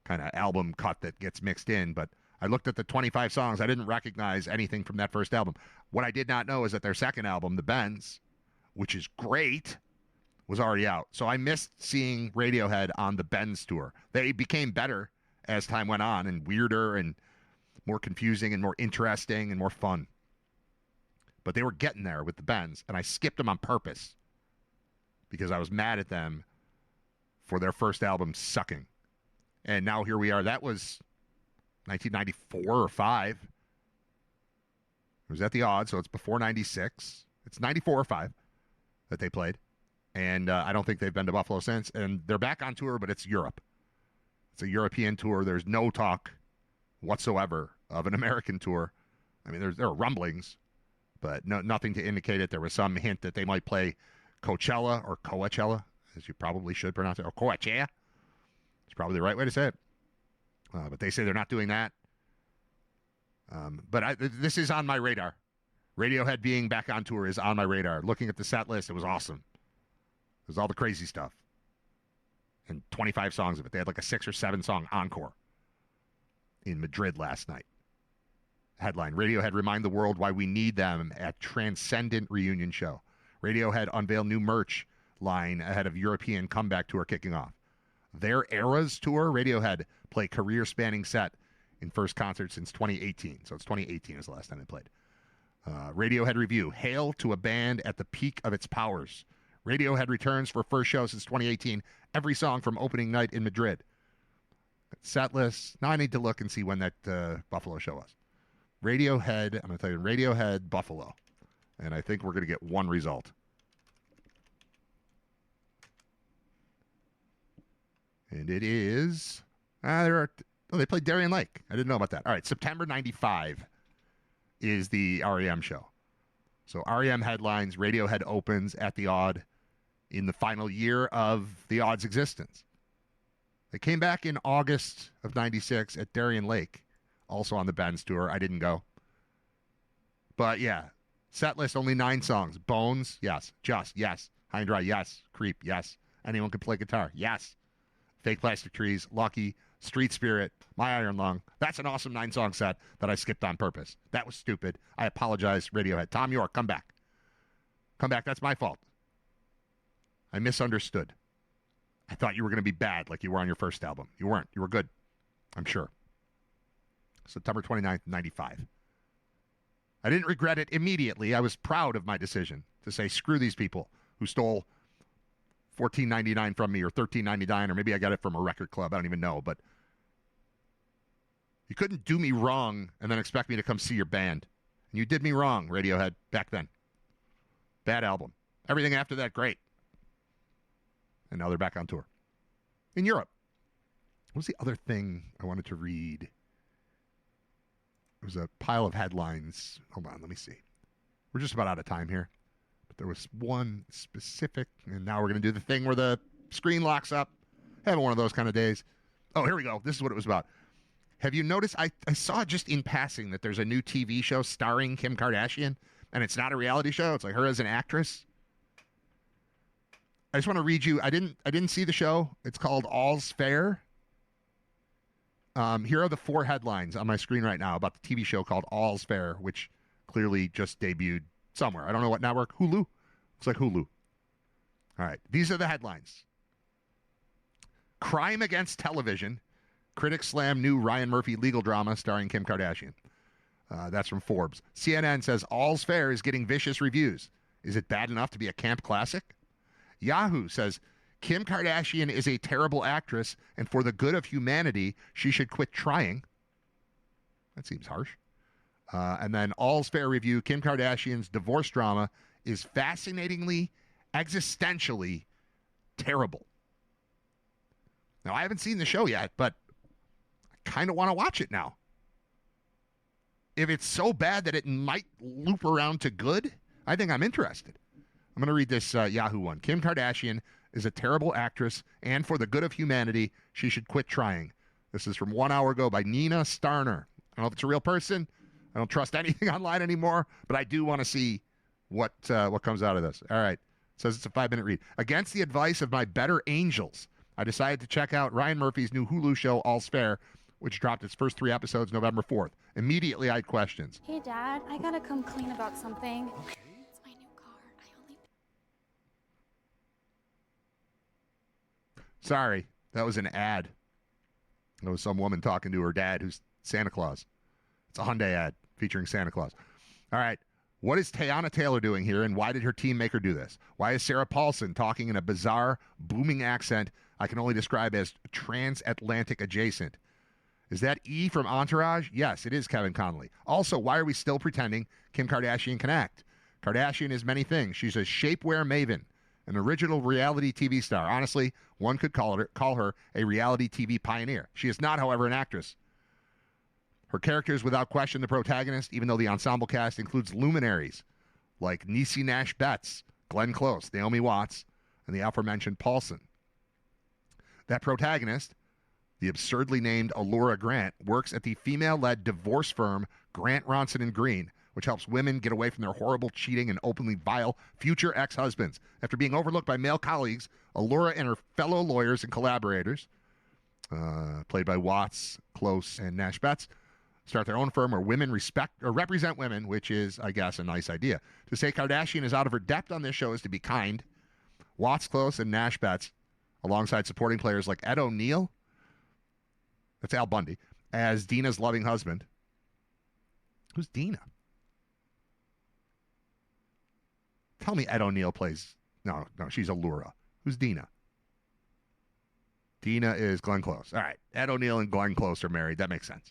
kind of album cut that gets mixed in, but I looked at the 25 songs. I didn't recognize anything from that first album. What I did not know is that their second album, The Bends, which is great, was already out. So I missed seeing Radiohead on the Bends tour. They became better as time went on and weirder and more confusing and more interesting and more fun. but they were getting there with the bends, and I skipped them on purpose because I was mad at them for their first album sucking. And now here we are. That was 1994 or 5. It was at the Odd, so it's before 96. It's 94 or 5 that they played. And I don't think they've been to Buffalo since. And they're back on tour, but it's Europe. It's a European tour. There's no talk whatsoever of an American tour. I mean, there are rumblings, but nothing to indicate it. There was some hint that they might play Coachella or Coachella, as you probably should pronounce it, or Coachella. It's probably the right way to say it. But they say they're not doing that. But this is on my radar. Radiohead being back on tour is on my radar. Looking at the set list, it was awesome. It was all the crazy stuff. And 25 songs of it. They had like a 6 or 7 song encore in Madrid last night. Headline, Radiohead remind the world why we need them at Transcendent Reunion Show. Radiohead unveil new merch line ahead of European comeback tour kicking off. Their Eras tour, Radiohead play career-spanning set in first concert since 2018. So it's 2018 is the last time they played. Radiohead review, hail to a band at the peak of its powers. Radiohead returns for first show since 2018. Every song from opening night in Madrid. Set list. Now I need to look and see when that Buffalo show was. Radiohead, I'm going to tell you, Radiohead, Buffalo. And I think we're going to get one result. And it is, they played Darien Lake. I didn't know about that. All right, September 95 is the REM show. So REM headlines, Radiohead opens at the Odd in the final year of the Odd's existence. They came back in August of 96 at Darien Lake, also on the Benz tour. I didn't go. But yeah, set list only 9 songs. Bones, yes. Just, yes. High and Dry, yes. Creep, yes. Anyone can play guitar, yes. Fake Plastic Trees, Lucky, Street Spirit, My Iron Lung. That's an awesome 9-song set that I skipped on purpose. That was stupid. I apologize, Radiohead. Tom York, come back. Come back. That's my fault. I misunderstood. I thought you were going to be bad like you were on your first album. You weren't. You were good. I'm sure. September 29th, 95. I didn't regret it immediately. I was proud of my decision to say, screw these people who stole $14.99 from me or $13.99, or maybe I got it from a record club. I don't even know. But you couldn't do me wrong and then expect me to come see your band. And you did me wrong, Radiohead, back then. Bad album. Everything after that, great. And now they're back on tour. In Europe. What was the other thing I wanted to read? It was a pile of headlines. Hold on, let me see. We're just about out of time here. But there was one specific, and now we're going to do the thing where the screen locks up. Having one of those kind of days. Oh, here we go. This is what it was about. Have you noticed, I saw just in passing that there's a new TV show starring Kim Kardashian, and it's not a reality show. It's like her as an actress. I just want to read you. I didn't see the show. It's called All's Fair. Here are the 4 headlines on my screen right now about the TV show called All's Fair, which clearly just debuted somewhere. I don't know what network. Hulu? Looks like Hulu. All right. These are the headlines. Crime Against Television. Critics slam new Ryan Murphy legal drama starring Kim Kardashian. That's from Forbes. CNN says All's Fair is getting vicious reviews. Is it bad enough to be a camp classic? Yahoo says Kim Kardashian is a terrible actress, and for the good of humanity, she should quit trying. That seems harsh. And then All's Fair review, Kim Kardashian's divorce drama is fascinatingly, existentially terrible. Now, I haven't seen the show yet, but I kind of want to watch it now. If it's so bad that it might loop around to good, I think I'm interested. I'm going to read this Yahoo one. Kim Kardashian is a terrible actress, and for the good of humanity, she should quit trying. This is from 1 hour ago by Nina Starner. I don't know if it's a real person. I don't trust anything online anymore, but I do want to see what comes out of this. All right. It says it's a 5-minute read. Against the advice of my better angels, I decided to check out Ryan Murphy's new Hulu show, All's Fair, which dropped its first 3 episodes November 4th. Immediately, I had questions.
Hey, Dad, I gotta come clean about something. It's my new car.
Sorry, that was an ad. That was some woman talking to her dad who's Santa Claus. It's a Hyundai ad featuring Santa Claus. All right. What is Teyana Taylor doing here, and why did her team make her do this? Why is Sarah Paulson talking in a bizarre, booming accent I can only describe as transatlantic adjacent? Is that E from Entourage? Yes, it is Kevin Connolly. Also, why are we still pretending Kim Kardashian can act? Kardashian is many things. She's a shapewear maven, an original reality TV star. Honestly, one could call her a reality TV pioneer. She is not, however, an actress. Her character is without question the protagonist, even though the ensemble cast includes luminaries like Niecy Nash-Betts, Glenn Close, Naomi Watts, and the aforementioned Paulson. That protagonist, the absurdly named Allura Grant, works at the female-led divorce firm Grant, Ronson & Green, which helps women get away from their horrible, cheating, and openly vile future ex-husbands. After being overlooked by male colleagues, Allura and her fellow lawyers and collaborators, played by Watts, Close, and Nash-Betts, start their own firm where women respect or represent women, which is, I guess, a nice idea. To say Kardashian is out of her depth on this show is to be kind. Watts, Close, and Nash-Betts, alongside supporting players like Ed O'Neill, that's Al Bundy, as Dina's loving husband. Who's Dina? Tell me Ed O'Neill plays... No, she's Allura. Who's Dina? Dina is Glenn Close. All right, Ed O'Neill and Glenn Close are married. That makes sense.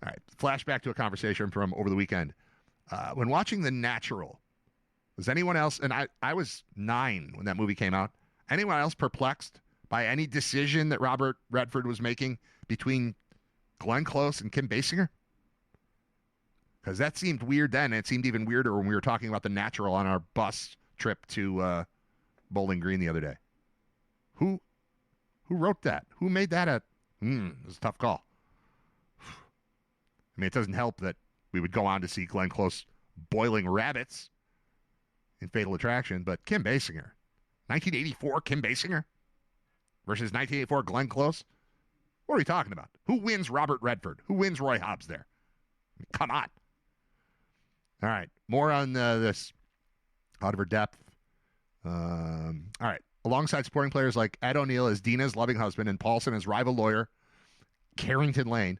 All right, flashback to a conversation from over the weekend. When watching The Natural, was anyone else, and I was 9 when that movie came out, anyone else perplexed by any decision that Robert Redford was making between Glenn Close and Kim Basinger? Because that seemed weird then, and it seemed even weirder when we were talking about The Natural on our bus trip to Bowling Green the other day. Who wrote that? Who made that it was a tough call. I mean, it doesn't help that we would go on to see Glenn Close boiling rabbits in Fatal Attraction, but Kim Basinger. 1984 Kim Basinger versus 1984 Glenn Close? What are we talking about? Who wins Robert Redford? Who wins Roy Hobbs there? I mean, come on. All right, more on this out of her depth. All right, alongside supporting players like Ed O'Neill as Dina's loving husband and Paulson as rival lawyer Carrington Lane,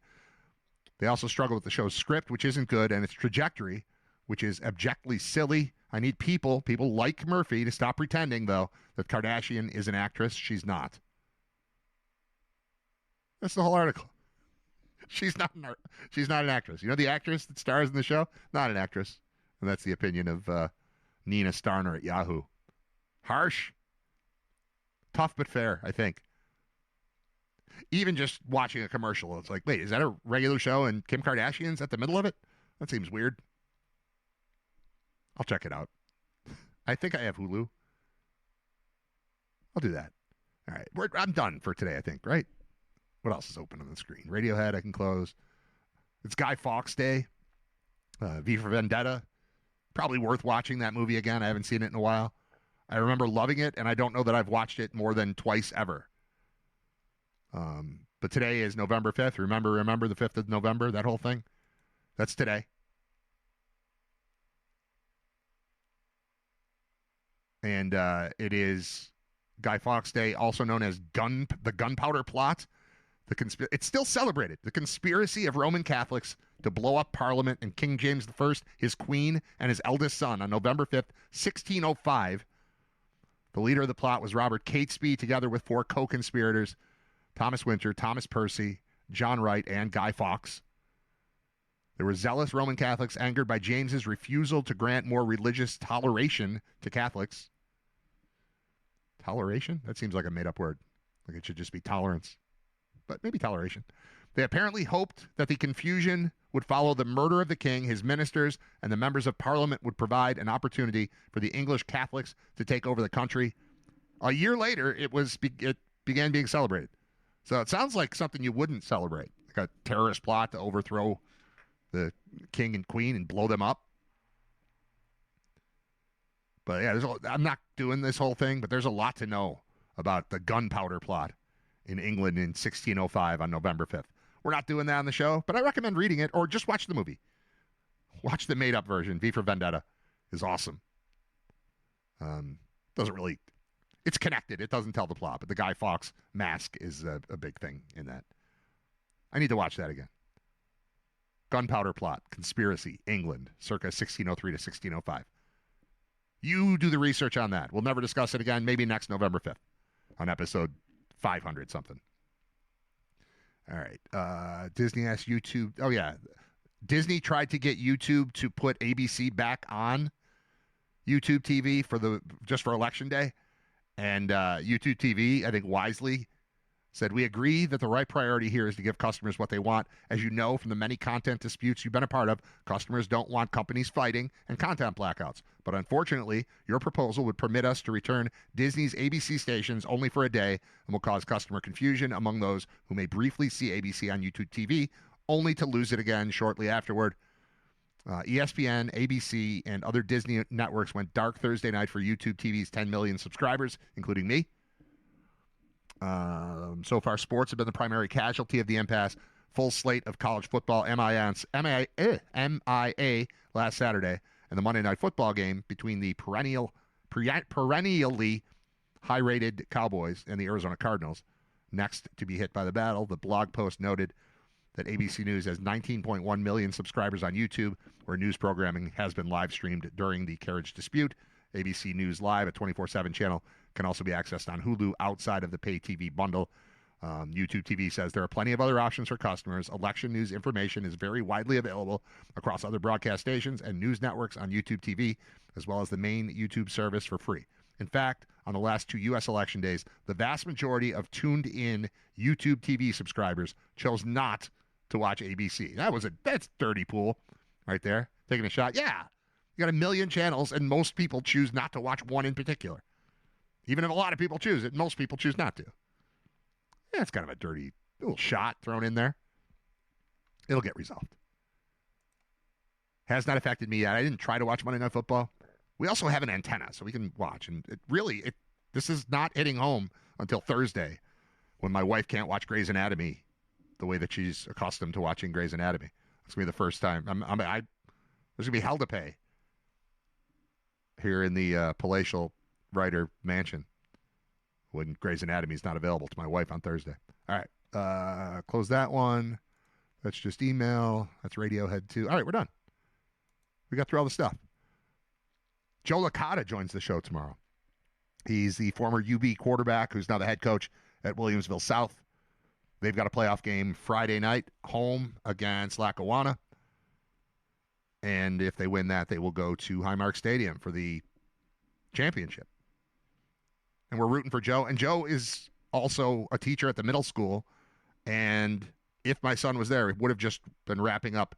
they also struggle with the show's script, which isn't good, and its trajectory, which is abjectly silly. I need people like Murphy, to stop pretending, though, that Kardashian is an actress. She's not. That's the whole article. She's not an actress. You know the actress that stars in the show? Not an actress. And that's the opinion of Nina Starner at Yahoo. Harsh. Tough but fair, I think. Even just watching a commercial, it's like, wait, is that a regular show and Kim Kardashian's at the middle of it? That seems weird. I'll check it out. I think I have Hulu. I'll do that. All right. I'm done for today, I think, right? What else is open on the screen? Radiohead, I can close. It's Guy Fawkes Day. V for Vendetta. Probably worth watching that movie again. I haven't seen it in a while. I remember loving it, and I don't know that I've watched it more than twice ever. But today is November 5th. Remember the 5th of November, that whole thing? That's today. And it is Guy Fawkes Day, also known as the Gunpowder Plot. It's still celebrated. The conspiracy of Roman Catholics to blow up Parliament and King James I, his queen, and his eldest son on November 5th, 1605. The leader of the plot was Robert Catesby, together with 4 co-conspirators, Thomas Winter, Thomas Percy, John Wright, and Guy Fawkes. There were zealous Roman Catholics angered by James's refusal to grant more religious toleration to Catholics. Toleration? That seems like a made-up word. Like it should just be tolerance. But maybe toleration. They apparently hoped that the confusion would follow the murder of the king, his ministers, and the members of Parliament would provide an opportunity for the English Catholics to take over the country. A year later, it began being celebrated. So it sounds like something you wouldn't celebrate, like a terrorist plot to overthrow the king and queen and blow them up. But yeah, I'm not doing this whole thing, but there's a lot to know about the gunpowder plot in England in 1605 on November 5th. We're not doing that on the show, but I recommend reading it or just watch the movie. Watch the made-up version. V for Vendetta is awesome. Doesn't really... It's connected. It doesn't tell the plot, but the Guy Fawkes mask is a big thing in that. I need to watch that again. Gunpowder Plot, Conspiracy, England, circa 1603 to 1605. You do the research on that. We'll never discuss it again, maybe next November 5th on episode 500 something. All right. Disney asked YouTube. Oh, yeah. Disney tried to get YouTube to put ABC back on YouTube TV just for Election Day. And YouTube TV, I think wisely, said, we agree that the right priority here is to give customers what they want. As you know from the many content disputes you've been a part of, customers don't want companies fighting and content blackouts. But unfortunately, your proposal would permit us to return Disney's ABC stations only for a day and will cause customer confusion among those who may briefly see ABC on YouTube TV, only to lose it again shortly afterward. ESPN, ABC, and other Disney networks went dark Thursday night for YouTube TV's 10 million subscribers, including me. So far, sports have been the primary casualty of the impasse. Full slate of college football MIA last Saturday, and the Monday Night Football game between the perennially high-rated Cowboys and the Arizona Cardinals. Next to be hit by the battle, the blog post noted that ABC News has 19.1 million subscribers on YouTube, where news programming has been live-streamed during the carriage dispute. ABC News Live, a 24/7 channel, can also be accessed on Hulu outside of the pay TV bundle. YouTube TV says there are plenty of other options for customers. Election news information is very widely available across other broadcast stations and news networks on YouTube TV, as well as the main YouTube service for free. In fact, on the last 2 U.S. election days, the vast majority of tuned-in YouTube TV subscribers chose not to watch ABC. That's dirty pool right there. Taking a shot. Yeah, you got a million channels, and most people choose not to watch one in particular. Even if a lot of people choose it, most people choose not to. Yeah, it's kind of a dirty little shot thrown in there. It'll get resolved. Has not affected me yet. I didn't try to watch Monday Night Football. We also have an antenna, so we can watch. And this is not hitting home until Thursday, when my wife can't watch Grey's Anatomy the way that she's accustomed to watching Grey's Anatomy. It's going to be the first time. There's going to be hell to pay here in the palatial writer mansion when Grey's Anatomy is not available to my wife on Thursday. All right. Close that one. That's just email. That's Radiohead too. All right, we're done. We got through all the stuff. Joe Licata joins the show tomorrow. He's the former UB quarterback who's now the head coach at Williamsville South. They've got a playoff game Friday night, home against Lackawanna. And if they win that, they will go to Highmark Stadium for the championship. And we're rooting for Joe. And Joe is also a teacher at the middle school. And if my son was there, he would have just been wrapping up.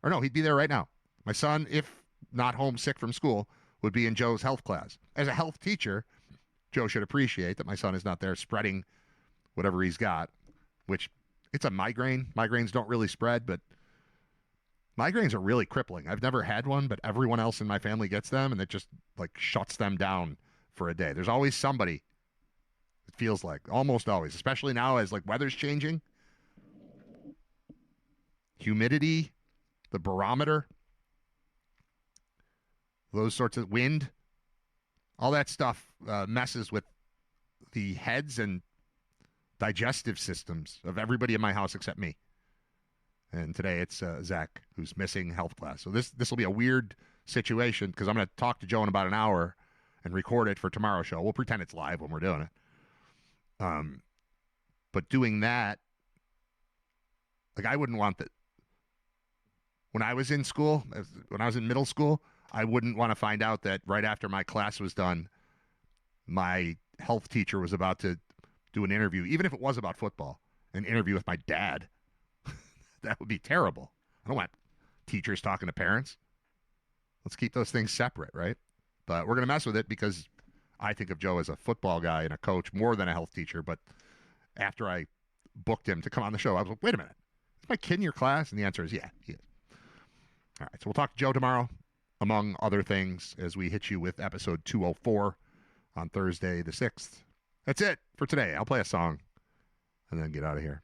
Or no, he'd be there right now. My son, if not homesick from school, would be in Joe's health class. As a health teacher, Joe should appreciate that my son is not there spreading whatever he's got, which it's a migraine. Migraines don't really spread, but migraines are really crippling. I've never had one, but everyone else in my family gets them, and it just shuts them down for a day. There's always somebody, it feels like, almost always, especially now as weather's changing. Humidity, the barometer, those sorts of wind, all that stuff messes with the heads and digestive systems of everybody in my house except me. And today it's Zach who's missing health class. So this will be a weird situation because I'm going to talk to Joe in about an hour and record it for tomorrow's show. We'll pretend it's live when we're doing it. But doing that, I wouldn't want that. When I was in school, when I was in middle school, I wouldn't want to find out that right after my class was done, my health teacher was about to do an interview, even if it was about football, an interview with my dad. That would be terrible. I don't want teachers talking to parents. Let's keep those things separate, right? But we're going to mess with it because I think of Joe as a football guy and a coach more than a health teacher. But after I booked him to come on the show, I was like, wait a minute. Is my kid in your class? And the answer is yeah, he is. All right, so we'll talk to Joe tomorrow, among other things, as we hit you with episode 204 on Thursday the 6th. That's it for today. I'll play a song and then get out of here.